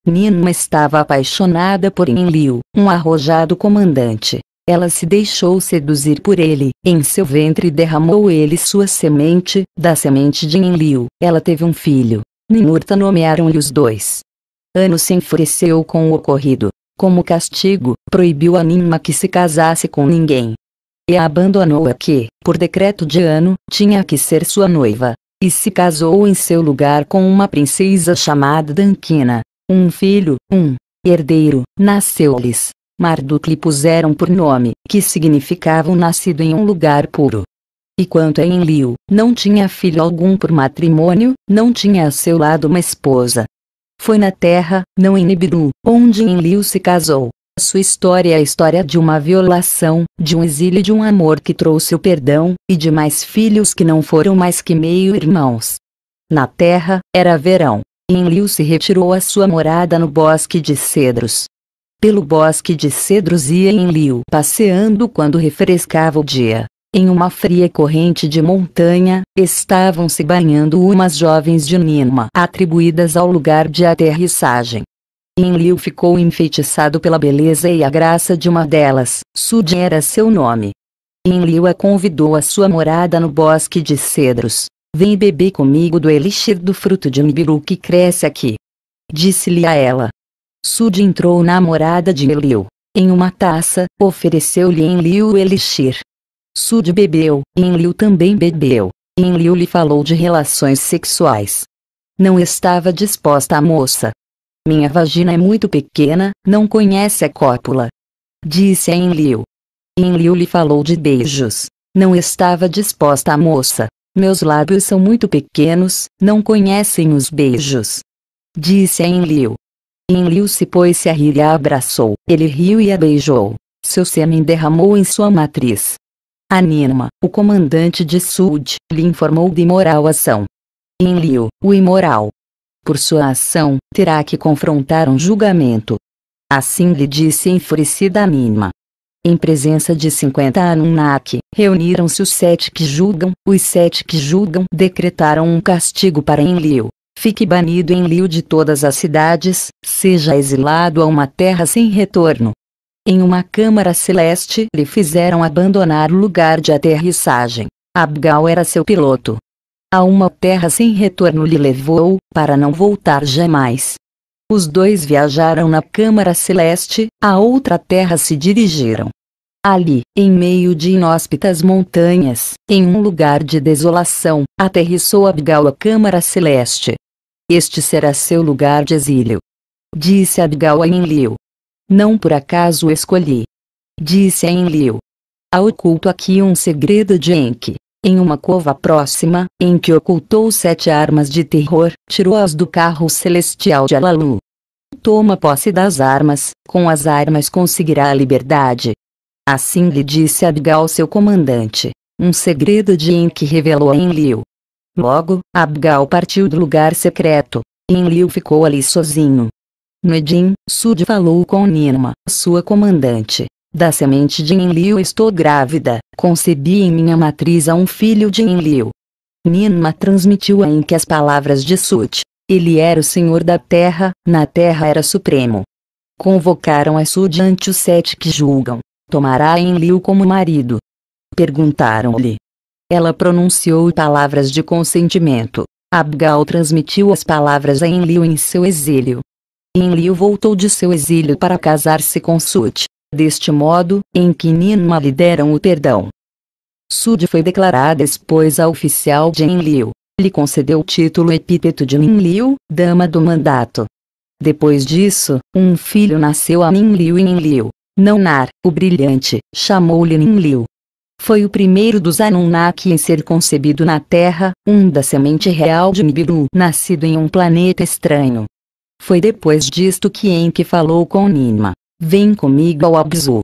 Ninma estava apaixonada por Enlil, um arrojado comandante. Ela se deixou seduzir por ele, em seu ventre derramou ele sua semente, da semente de Enlil, ela teve um filho. Ninurta nomearam-lhe os 2. Anu se enfureceu com o ocorrido. Como castigo, proibiu a Ninma que se casasse com ninguém. E a abandonou-a que, por decreto de Anu, tinha que ser sua noiva. E se casou em seu lugar com uma princesa chamada Dankina. Um filho, herdeiro, nasceu-lhes. Marduk lhe puseram por nome, que significava um nascido em um lugar puro. E quanto a Enlil, não tinha filho algum por matrimônio, não tinha a seu lado uma esposa. Foi na terra, não em Nibiru, onde Enlil se casou. Sua história é a história de uma violação, de um exílio e de um amor que trouxe o perdão, e de mais filhos que não foram mais que meio-irmãos. Na terra, era verão. Enlil se retirou à sua morada no bosque de cedros. Pelo bosque de cedros ia Enlil passeando quando refrescava o dia. Em uma fria corrente de montanha, estavam se banhando umas jovens de Ninma atribuídas ao lugar de aterrissagem. Enlil ficou enfeitiçado pela beleza e a graça de uma delas, Sudi era seu nome. Enlil a convidou à sua morada no bosque de cedros. Vem beber comigo do elixir do fruto de Nibiru que cresce aqui. Disse-lhe a ela. Sudi entrou na morada de Enlil. Em uma taça, ofereceu-lhe Enlil o elixir. Sudi bebeu, Enlil também bebeu. Enlil lhe falou de relações sexuais. Não estava disposta a moça. Minha vagina é muito pequena, não conhece a cópula. Disse a Enlil. Enlil lhe falou de beijos. Não estava disposta a moça. Meus lábios são muito pequenos, não conhecem os beijos. Disse a Enlil. Enlil se pôs-se a rir e a abraçou. Ele riu e a beijou. Seu sêmen derramou em sua matriz. A Ninma, o comandante de Sud, lhe informou de imoral ação. Enlil, o imoral. Por sua ação, terá que confrontar um julgamento. Assim lhe disse enfurecida a Ninma. Em presença de 50 Anunnaki, reuniram-se os 7 que julgam, os 7 que julgam decretaram um castigo para Enlil. Fique banido Enlil de todas as cidades, seja exilado a uma terra sem retorno. Em uma câmara celeste lhe fizeram abandonar o lugar de aterrissagem. Abgal era seu piloto. A uma terra sem retorno lhe levou, para não voltar jamais. Os 2 viajaram na câmara celeste, a outra terra se dirigiram. Ali, em meio de inóspitas montanhas, em um lugar de desolação, aterrissou Abgal a câmara celeste. Este será seu lugar de exílio. Disse Abgal a Enlil. Não por acaso o escolhi. Disse a Enlil. Há oculto aqui um segredo de Enki. Em uma cova próxima, Enki ocultou 7 armas de terror, tirou-as do carro celestial de Alalu. Toma posse das armas, com as armas conseguirá a liberdade. Assim lhe disse Abgal seu comandante. Um segredo de Enki revelou a Enlil. Logo, Abgal partiu do lugar secreto. Enlil ficou ali sozinho. No Edim, Sud falou com Ninma, sua comandante. Da semente de Enlil estou grávida, concebi em minha matriz a um filho de Enlil. Ninma transmitiu a Enki as palavras de Sud. Ele era o senhor da terra, na terra era supremo. Convocaram a Sud ante os 7 que julgam. Tomará Enlil como marido? Perguntaram-lhe. Ela pronunciou palavras de consentimento. Abgal transmitiu as palavras a Enlil em seu exílio. Enlil voltou de seu exílio para casar-se com Sud. Deste modo, Enki e Ninma lhe deram o perdão. Sudi foi declarada esposa oficial de Enlil. Lhe concedeu o título epíteto de Ninliu, dama do mandato. Depois disso, um filho nasceu a Ninliu e Ninliu, Naunar, o brilhante, chamou-lhe Ninliu. Foi o primeiro dos Anunnaki em ser concebido na Terra, da semente real de Nibiru, nascido em um planeta estranho. Foi depois disto que Enki falou com Ninma: vem comigo ao Abzu.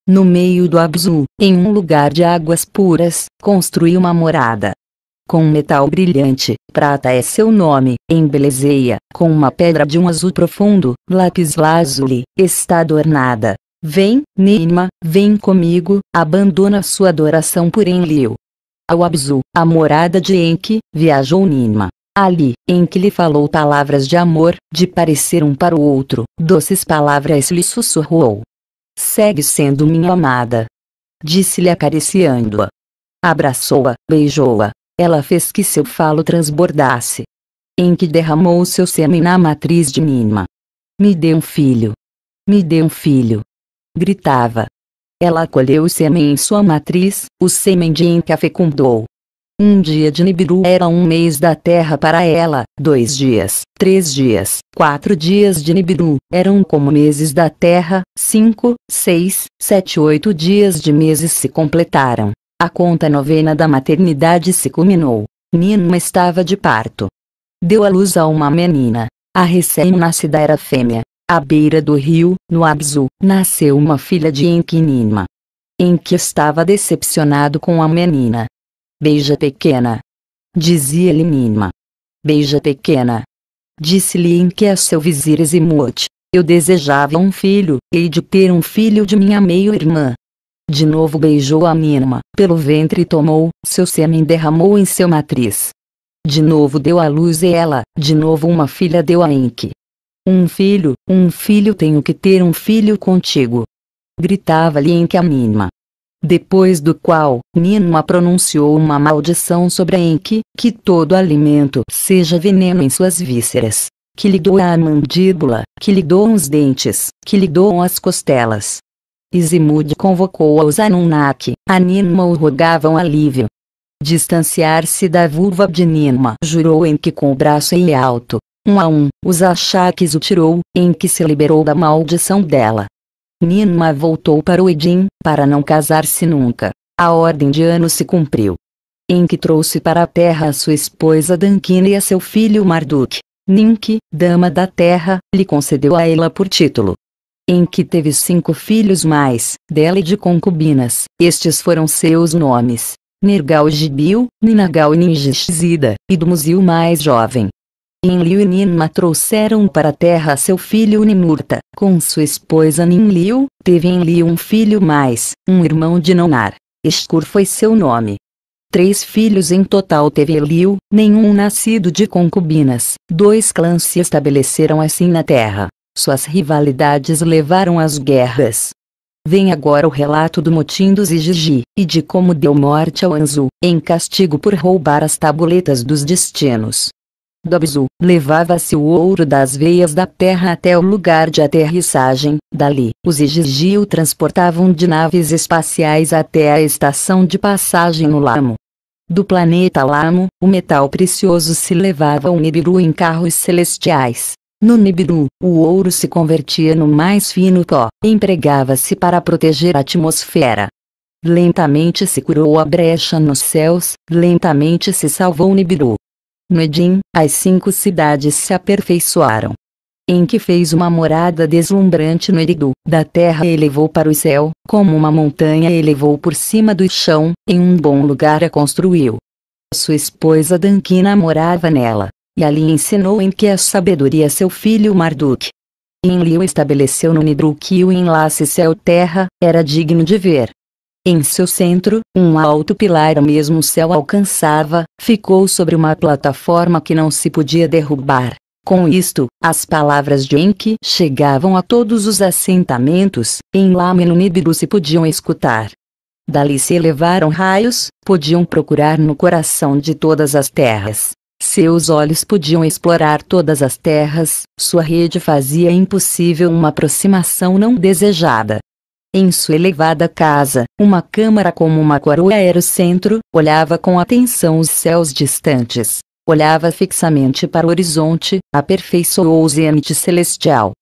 No meio do Abzu, em um lugar de águas puras, construiu uma morada. Com um metal brilhante, prata é seu nome, embelezei-a, com uma pedra de um azul profundo, lápis-lazuli, está adornada. Vem, Ninma, vem comigo, abandona sua adoração por Enlil. Ao Abzu, a morada de Enki, viajou Ninma. Ali, Enki lhe falou palavras de amor, de parecer um para o outro, doces palavras lhe sussurrou. Segue sendo minha amada. Disse-lhe acariciando-a. Abraçou-a, beijou-a. Ela fez que seu falo transbordasse. Enki derramou seu sêmen na matriz de Ninma. Me dê um filho. Me dê um filho. Gritava. Ela acolheu o sêmen em sua matriz, o sêmen de Enki a fecundou. Um dia de Nibiru era um mês da terra para ela, 2 dias, 3 dias, 4 dias de Nibiru, eram como meses da terra, 5, 6, 7, 8 dias de meses se completaram. A conta novena da maternidade se culminou. Ninma estava de parto. Deu à luz a uma menina. A recém-nascida era fêmea. À beira do rio, no Abzu, nasceu uma filha de Enki e Ninma. Enki estava decepcionado com a menina. Beija pequena. Dizia-lhe Ninma. Beija pequena. Disse-lhe Enki a seu vizir Ezimut. Eu desejava um filho, hei de ter um filho de minha meio-irmã. De novo beijou a Ninma, pelo ventre tomou, seu sêmen derramou em seu matriz. De novo deu à luz e ela, de novo uma filha deu a Enki. Um filho tenho que ter um filho contigo. Gritava-lhe Enki a Ninma. Depois do qual, Ninma pronunciou uma maldição sobre a Enki, que todo alimento seja veneno em suas vísceras, que lhe doa a mandíbula, que lhe doam os dentes, que lhe doam as costelas. Izimud convocou aos Anunnaki, a Ninma o rogavam alívio. Distanciar-se da vulva de Ninma, jurou Enki com o braço em alto. Um a um, os achaques o tirou, Enki se liberou da maldição dela. Ninma voltou para o Edin, para não casar-se nunca. A ordem de anos se cumpriu. Enki trouxe para a terra a sua esposa Dankina e a seu filho Marduk. Ninki, dama da terra, lhe concedeu a ela por título. Enki teve 5 filhos mais, dela e de concubinas. Estes foram seus nomes: Nergal-Gibil, Ninagal e Ningishzida, e Dumuzi o mais jovem. Enlil e Ninma trouxeram para a terra seu filho Ninurta. Com sua esposa Ninliu, teve Enlil um filho mais, um irmão de Naunar. Escur foi seu nome. 3 filhos em total teve Enlil, nenhum nascido de concubinas. 2 clãs se estabeleceram assim na terra. Suas rivalidades levaram às guerras. Vem agora o relato do motim dos Igigi, e de como deu morte ao Anzu, em castigo por roubar as tabuletas dos destinos. Do Abzu, levava-se o ouro das veias da terra até o lugar de aterrissagem. Dali, os Igigi o transportavam de naves espaciais até a estação de passagem no Lamo. Do planeta Lamo, o metal precioso se levava ao Nibiru em carros celestiais. No Nibiru, o ouro se convertia no mais fino pó, empregava-se para proteger a atmosfera. Lentamente se curou a brecha nos céus, lentamente se salvou Nibiru. No Edin, as 5 cidades se aperfeiçoaram. Enki fez uma morada deslumbrante no Eridu, da terra elevou para o céu, como uma montanha elevou por cima do chão, em um bom lugar a construiu. Sua esposa Dankina morava nela, e ali ensinou Enki a sabedoria a seu filho Marduk. Enlil estabeleceu no Nibiru que o enlace céu-terra era digno de ver. Em seu centro, um alto pilar ao mesmo céu alcançava, ficou sobre uma plataforma que não se podia derrubar. Com isto, as palavras de Enki chegavam a todos os assentamentos, em Lama e no Nibiru se podiam escutar. Dali se elevaram raios, podiam procurar no coração de todas as terras. Seus olhos podiam explorar todas as terras, sua rede fazia impossível uma aproximação não desejada. Em sua elevada casa, uma câmara como uma coroa era o centro, olhava com atenção os céus distantes. Olhava fixamente para o horizonte, aperfeiçoou o zênite celestial.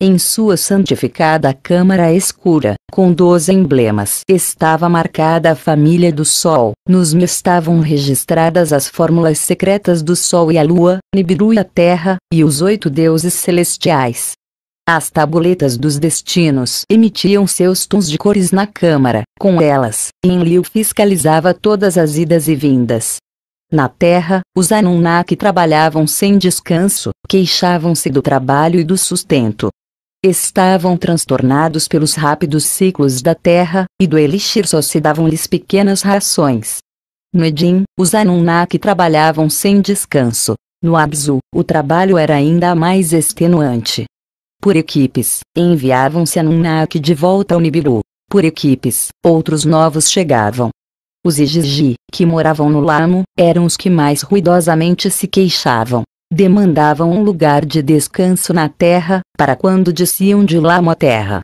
Em sua santificada câmara escura, com 12 emblemas, estava marcada a família do Sol. Nos me estavam registradas as fórmulas secretas do Sol e a Lua, Nibiru e a Terra, e os 8 deuses celestiais. As tabuletas dos destinos emitiam seus tons de cores na câmara. Com elas, Enlil fiscalizava todas as idas e vindas. Na terra, os Anunnaki trabalhavam sem descanso, queixavam-se do trabalho e do sustento. Estavam transtornados pelos rápidos ciclos da terra, e do elixir só se davam-lhes pequenas rações. No Edim, os Anunnaki trabalhavam sem descanso. No Abzu, o trabalho era ainda mais extenuante. Por equipes, enviavam-se Anunnaki de volta ao Nibiru. Por equipes, outros novos chegavam. Os Igigi, que moravam no Lamo, eram os que mais ruidosamente se queixavam. Demandavam um lugar de descanso na terra, para quando desciam de Lamo à terra.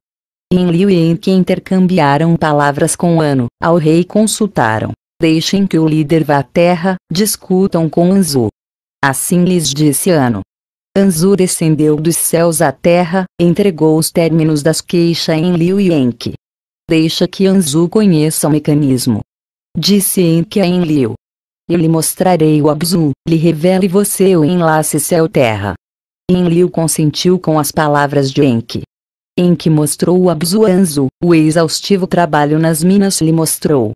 Enlil e Enki intercambiaram palavras com Anu. Ao rei consultaram: deixem que o líder vá à terra, discutam com Anzu. Assim lhes disse Anu. Anzu descendeu dos céus à terra, entregou os términos das queixas a Enlil e Enki. Deixa que Anzu conheça o mecanismo. Disse Enki a Enlil. Eu lhe mostrarei o Abzu, lhe revele você o enlace céu-terra. Enlil consentiu com as palavras de Enki. Enki mostrou o Abzu a Anzu, o exaustivo trabalho nas minas lhe mostrou.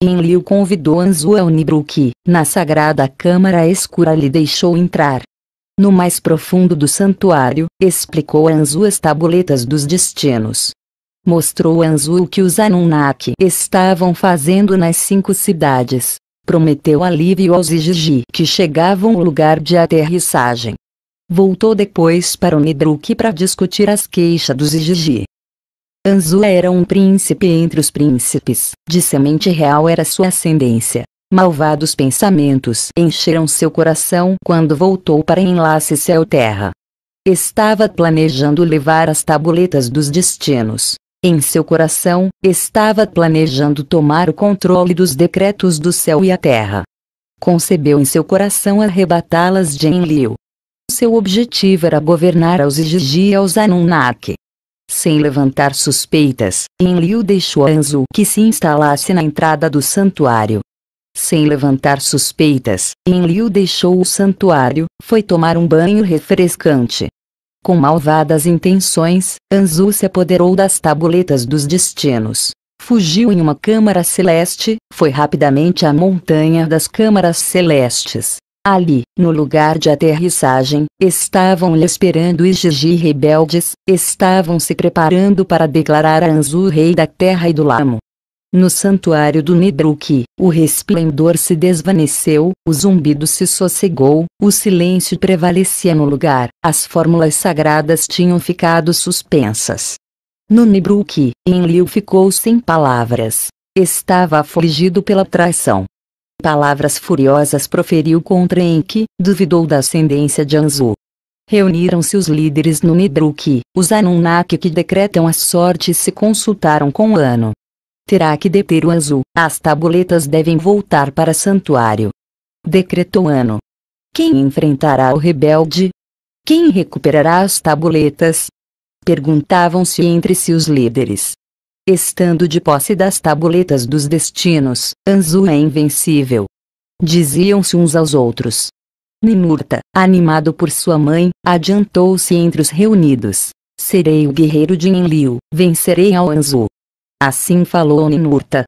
Enlil convidou Anzu ao Nibiru que, na sagrada câmara escura lhe deixou entrar. No mais profundo do santuário, explicou a Anzu as tabuletas dos destinos. Mostrou a Anzu o que os Anunnaki estavam fazendo nas 5 cidades. Prometeu alívio aos Igigi que chegavam ao lugar de aterrissagem. Voltou depois para o Nidruk para discutir as queixas dos Igigi. Anzu era um príncipe entre os príncipes, de semente real era sua ascendência. Malvados pensamentos encheram seu coração quando voltou para enlace céu-terra. Estava planejando levar as tabuletas dos destinos. Em seu coração, estava planejando tomar o controle dos decretos do céu e a terra. Concebeu em seu coração arrebatá-las de Enlil. Seu objetivo era governar aos Igigi e aos Anunnaki. Sem levantar suspeitas, Enlil deixou Anzu que se instalasse na entrada do santuário. Sem levantar suspeitas, Enlil deixou o santuário, foi tomar um banho refrescante. Com malvadas intenções, Anzu se apoderou das tabuletas dos destinos. Fugiu em uma câmara celeste, foi rapidamente à montanha das câmaras celestes. Ali, no lugar de aterrissagem, estavam-lhe esperando Igigi rebeldes, estavam se preparando para declarar a Anzu rei da terra e do Lamo. No santuário do Nidruk, o resplendor se desvaneceu, o zumbido se sossegou, o silêncio prevalecia no lugar, as fórmulas sagradas tinham ficado suspensas. No Nidruk, Enlil ficou sem palavras. Estava afligido pela traição. Palavras furiosas proferiu contra Enki, duvidou da ascendência de Anzu. Reuniram-se os líderes no Nidruk, os Anunnaki que decretam a sorte se consultaram com Anu. Terá que deter o Anzu, as tabuletas devem voltar para santuário. Decretou Anu. Quem enfrentará o rebelde? Quem recuperará as tabuletas? Perguntavam-se entre si os líderes. Estando de posse das tabuletas dos destinos, Anzu é invencível. Diziam-se uns aos outros. Ninurta, animado por sua mãe, adiantou-se entre os reunidos. Serei o guerreiro de Enlil, vencerei ao Anzu. Assim falou Ninurta.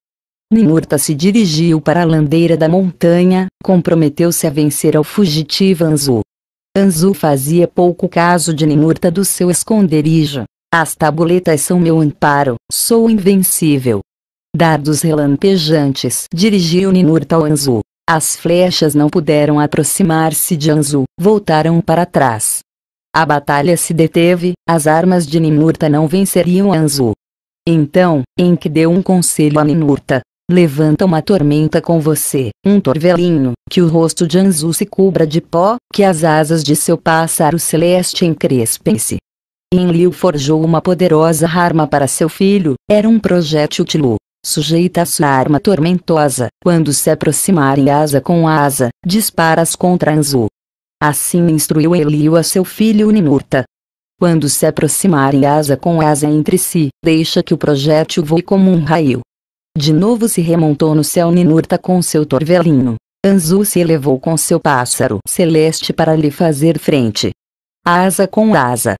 Ninurta se dirigiu para a landeira da montanha, comprometeu-se a vencer ao fugitivo Anzu. Anzu fazia pouco caso de Ninurta do seu esconderijo. As tabuletas são meu amparo, sou invencível. Dardos relampejantes dirigiu Ninurta ao Anzu. As flechas não puderam aproximar-se de Anzu, voltaram para trás. A batalha se deteve, as armas de Ninurta não venceriam Anzu. Então, Enki deu um conselho a Ninurta. Levanta uma tormenta com você, um torvelinho, que o rosto de Anzu se cubra de pó, que as asas de seu pássaro celeste encrespem-se. Enlil forjou uma poderosa arma para seu filho, era um projétil Tlu. Sujeita a sua arma tormentosa, quando se aproximarem asa com asa, disparas contra Anzu. Assim instruiu Enlil a seu filho Ninurta. Quando se aproximarem asa com asa entre si, deixa que o projétil voe como um raio. De novo se remontou no céu Ninurta com seu torvelinho. Anzu se elevou com seu pássaro celeste para lhe fazer frente. Asa com asa.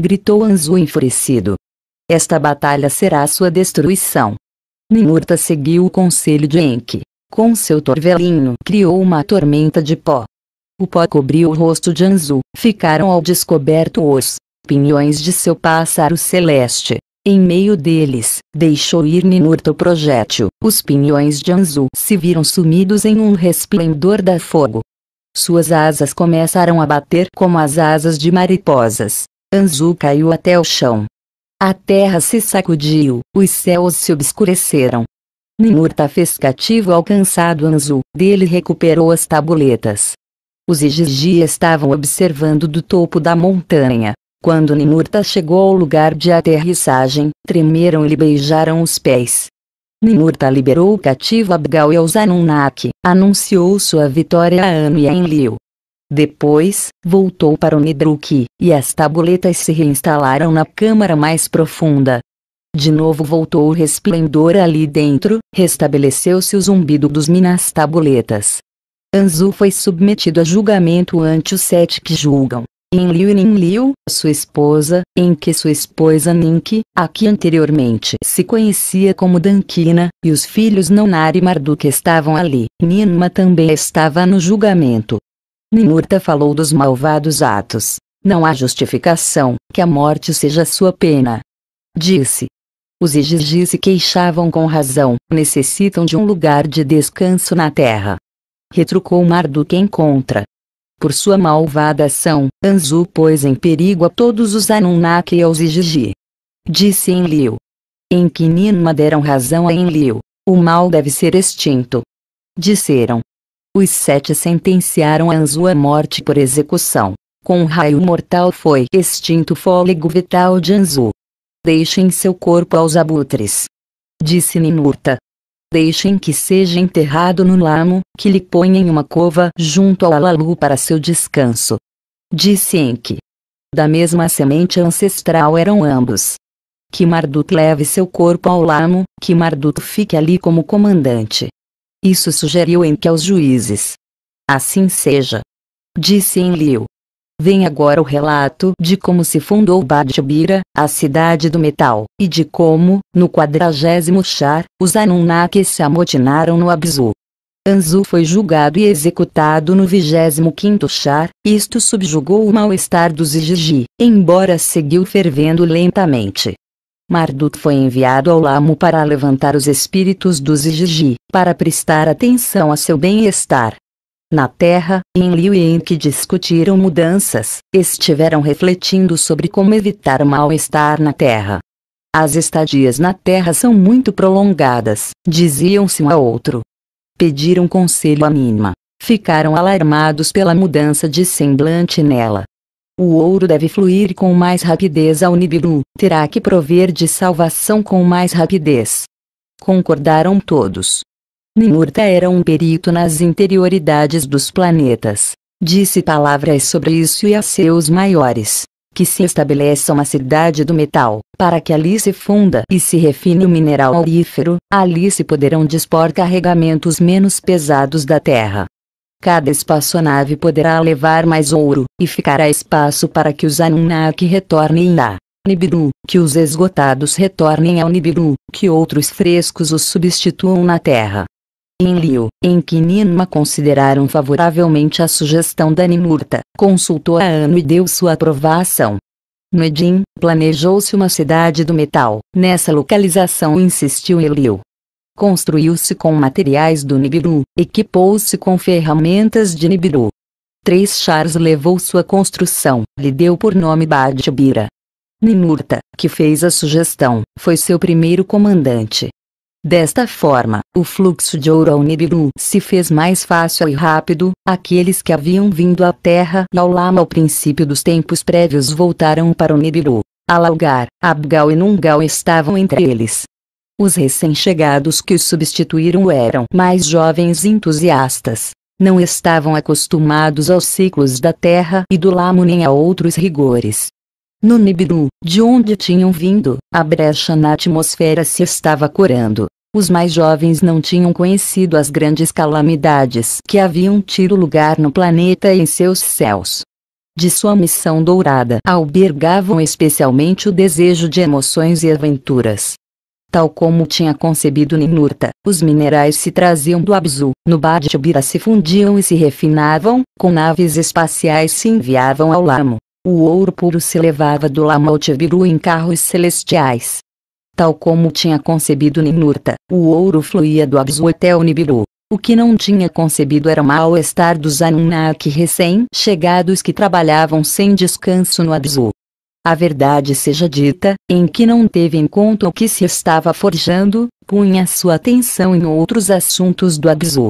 Gritou Anzu enfurecido. Esta batalha será sua destruição. Ninurta seguiu o conselho de Enki. Com seu torvelinho criou uma tormenta de pó. O pó cobriu o rosto de Anzu, ficaram ao descoberto os pinhões de seu pássaro celeste. Em meio deles, deixou ir Ninurta o projétil. Os pinhões de Anzu se viram sumidos em um resplendor da fogo. Suas asas começaram a bater como as asas de mariposas. Anzu caiu até o chão. A terra se sacudiu, os céus se obscureceram. Ninurta fez cativo alcançado Anzu, dele recuperou as tabuletas. Os Igigi estavam observando do topo da montanha. Quando Ninurta chegou ao lugar de aterrissagem, tremeram e lhe beijaram os pés. Ninurta liberou o cativo Abgal e aos Anunnaki, anunciou sua vitória a Anu e a Enlil. Depois, voltou para o Nidruki, e as tabuletas se reinstalaram na câmara mais profunda. De novo voltou o resplendor ali dentro, restabeleceu-se o zumbido dos minas tabuletas. Anzu foi submetido a julgamento ante os 7 que julgam. Enlil e Ninlil, sua esposa, Enki e sua esposa Ninki, a que anteriormente se conhecia como Dankina, e os filhos Nannar e Marduk estavam ali. Ninma também estava no julgamento. Ninurta falou dos malvados atos. Não há justificação, que a morte seja sua pena. Disse. Os Igigi se queixavam com razão, necessitam de um lugar de descanso na terra. Retrucou Marduk em contra. Por sua malvada ação, Anzu pôs em perigo a todos os Anunnaki e aos Igigi. Disse Enlil. Enki e Ninma deram razão a Enlil. O mal deve ser extinto. Disseram. Os 7 sentenciaram Anzu à morte por execução. Com um raio mortal foi extinto o fôlego vital de Anzu. Deixem seu corpo aos abutres. Disse Ninurta. Deixem que seja enterrado no lamo, que lhe ponham em uma cova junto ao Alalu para seu descanso. Disse Enki. Da mesma semente ancestral eram ambos. Que Marduk leve seu corpo ao lamo, que Marduk fique ali como comandante. Isso sugeriu Enki aos juízes. Assim seja. Disse Enlil. Vem agora o relato de como se fundou Badbira, a cidade do metal, e de como, no 40º Shar, os Anunnaki se amotinaram no Abzu. Anzu foi julgado e executado no 25º Shar, isto subjugou o mal-estar dos Igigi, embora seguiu fervendo lentamente. Marduk foi enviado ao Lamo para levantar os espíritos dos Igigi, para prestar atenção a seu bem-estar. Na Terra, Enlil e Enki discutiram mudanças, estiveram refletindo sobre como evitar o mal-estar na Terra. As estadias na Terra são muito prolongadas, diziam-se um ao outro. Pediram conselho a Ninma. Ficaram alarmados pela mudança de semblante nela. O ouro deve fluir com mais rapidez ao Nibiru, terá que prover de salvação com mais rapidez. Concordaram todos. Ninurta era um perito nas interioridades dos planetas. Disse palavras sobre isso e a seus maiores. Que se estabeleça uma cidade do metal, para que ali se funda e se refine o mineral aurífero, ali se poderão dispor carregamentos menos pesados da Terra. Cada espaçonave poderá levar mais ouro, e ficará espaço para que os Anunnaki retornem a Nibiru, que os esgotados retornem ao Nibiru, que outros frescos os substituam na Terra. Enlil, Enki e Ninma consideraram favoravelmente a sugestão da Ninurta, consultou a Anu e deu sua aprovação. No Edim, planejou-se uma cidade do metal, nessa localização insistiu Enlil. Construiu-se com materiais do Nibiru, equipou-se com ferramentas de Nibiru. 3 Shars levou sua construção, lhe deu por nome Badbira. Ninurta, que fez a sugestão, foi seu primeiro comandante. Desta forma, o fluxo de ouro ao Nibiru se fez mais fácil e rápido. Aqueles que haviam vindo à Terra e ao Lama ao princípio dos tempos prévios voltaram para o Nibiru. Alaugar, Abgal e Nungal estavam entre eles. Os recém-chegados que os substituíram eram mais jovens e entusiastas. Não estavam acostumados aos ciclos da Terra e do Lama nem a outros rigores. No Nibiru, de onde tinham vindo, a brecha na atmosfera se estava curando. Os mais jovens não tinham conhecido as grandes calamidades que haviam tido lugar no planeta e em seus céus. De sua missão dourada albergavam especialmente o desejo de emoções e aventuras. Tal como tinha concebido Ninurta, os minerais se traziam do Abzu, no Badtibira se fundiam e se refinavam, com naves espaciais se enviavam ao Lamo. O ouro puro se levava do Lama ao Tibiru em carros celestiais. Tal como tinha concebido Ninurta, o ouro fluía do Abzu até o Nibiru. O que não tinha concebido era o mal-estar dos Anunnaki recém-chegados que trabalhavam sem descanso no Abzu. A verdade seja dita, em que não teve em conta o que se estava forjando, punha sua atenção em outros assuntos do Abzu.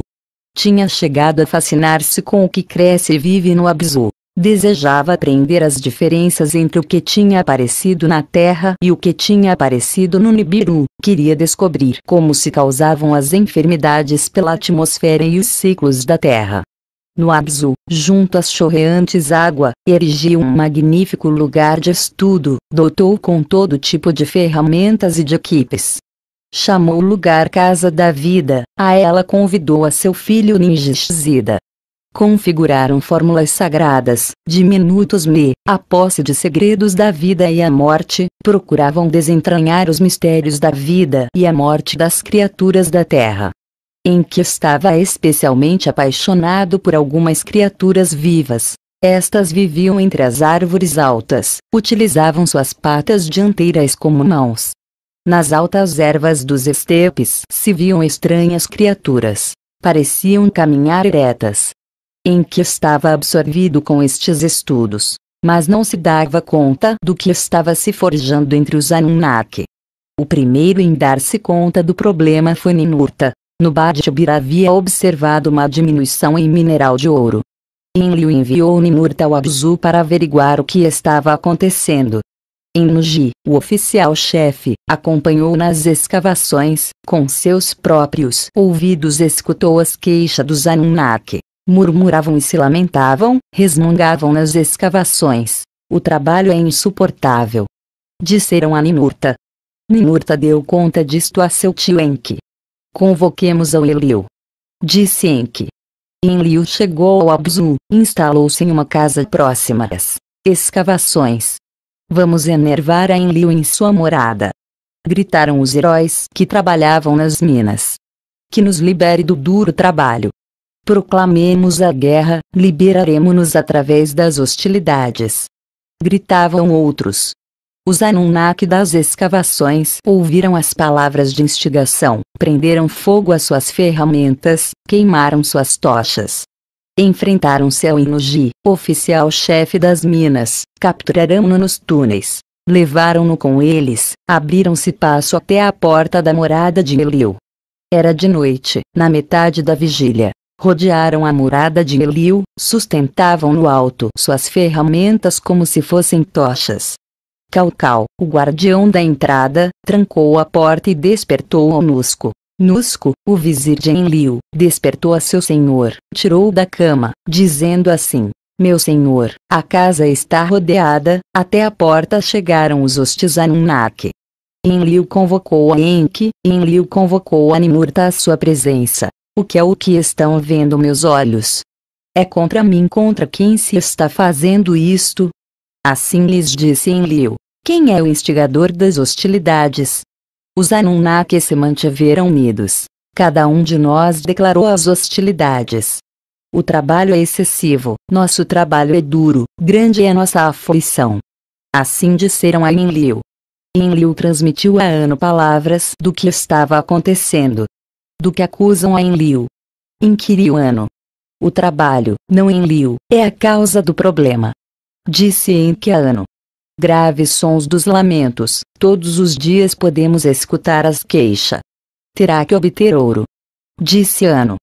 Tinha chegado a fascinar-se com o que cresce e vive no Abzu. Desejava aprender as diferenças entre o que tinha aparecido na Terra e o que tinha aparecido no Nibiru. Queria descobrir como se causavam as enfermidades pela atmosfera e os ciclos da Terra. No Abzu, junto às chorreantes água, erigiu um magnífico lugar de estudo, dotou com todo tipo de ferramentas e de equipes. Chamou o lugar Casa da Vida, a ela convidou a seu filho Ningishzida. Configuraram fórmulas sagradas, diminutos-me, a posse de segredos da vida e a morte, procuravam desentranhar os mistérios da vida e a morte das criaturas da terra. Em que estava especialmente apaixonado por algumas criaturas vivas. Estas viviam entre as árvores altas, utilizavam suas patas dianteiras como mãos. Nas altas ervas dos estepes se viam estranhas criaturas. Pareciam caminhar eretas. Em que estava absorvido com estes estudos, mas não se dava conta do que estava se forjando entre os Anunnaki. O primeiro em dar-se conta do problema foi Ninurta. No Badtibira havia observado uma diminuição em mineral de ouro. Enlil enviou Ninurta ao Abzu para averiguar o que estava acontecendo. Ennugi, o oficial-chefe, acompanhou nas escavações, com seus próprios ouvidos escutou as queixas dos Anunnaki. Murmuravam e se lamentavam, resmungavam nas escavações. O trabalho é insuportável. Disseram a Ninurta. Ninurta deu conta disto a seu tio Enki. Convoquemos ao Enlil. Disse Enki. Enlil chegou ao Abzu, instalou-se em uma casa próxima às escavações. Vamos enervar a Enlil em sua morada. Gritaram os heróis que trabalhavam nas minas. Que nos libere do duro trabalho. Proclamemos a guerra, liberaremos-nos através das hostilidades. Gritavam outros. Os Anunnaki das escavações ouviram as palavras de instigação, prenderam fogo às suas ferramentas, queimaram suas tochas. Enfrentaram-se ao Ennugi, oficial-chefe das minas, capturaram-no nos túneis. Levaram-no com eles, abriram-se passo até a porta da morada de Enlil. Era de noite, na metade da vigília. Rodearam a morada de Enlil, sustentavam no alto suas ferramentas como se fossem tochas. Caucal, o guardião da entrada, trancou a porta e despertou ao Nusco. Nusco, o vizir de Enlil, despertou a seu senhor, tirou-o da cama, dizendo assim: Meu senhor, a casa está rodeada, até a porta chegaram os hostis Anunnaki. Enlil convocou a Enki, Enlil convocou a Ninurta à sua presença. O que estão vendo meus olhos? É contra mim contra quem se está fazendo isto? Assim lhes disse Enlil. Quem é o instigador das hostilidades? Os Anunnaki se mantiveram unidos. Cada um de nós declarou as hostilidades. O trabalho é excessivo, nosso trabalho é duro, grande é nossa aflição. Assim disseram a Enlil. Enlil transmitiu a Anu palavras do que estava acontecendo. Do que acusam a Enlil. Inquiriu Anu. O trabalho, não Enlil, é a causa do problema. Disse Enki a Anu. Graves sons dos lamentos, todos os dias podemos escutar as queixas. terá que obter ouro. Disse Ano.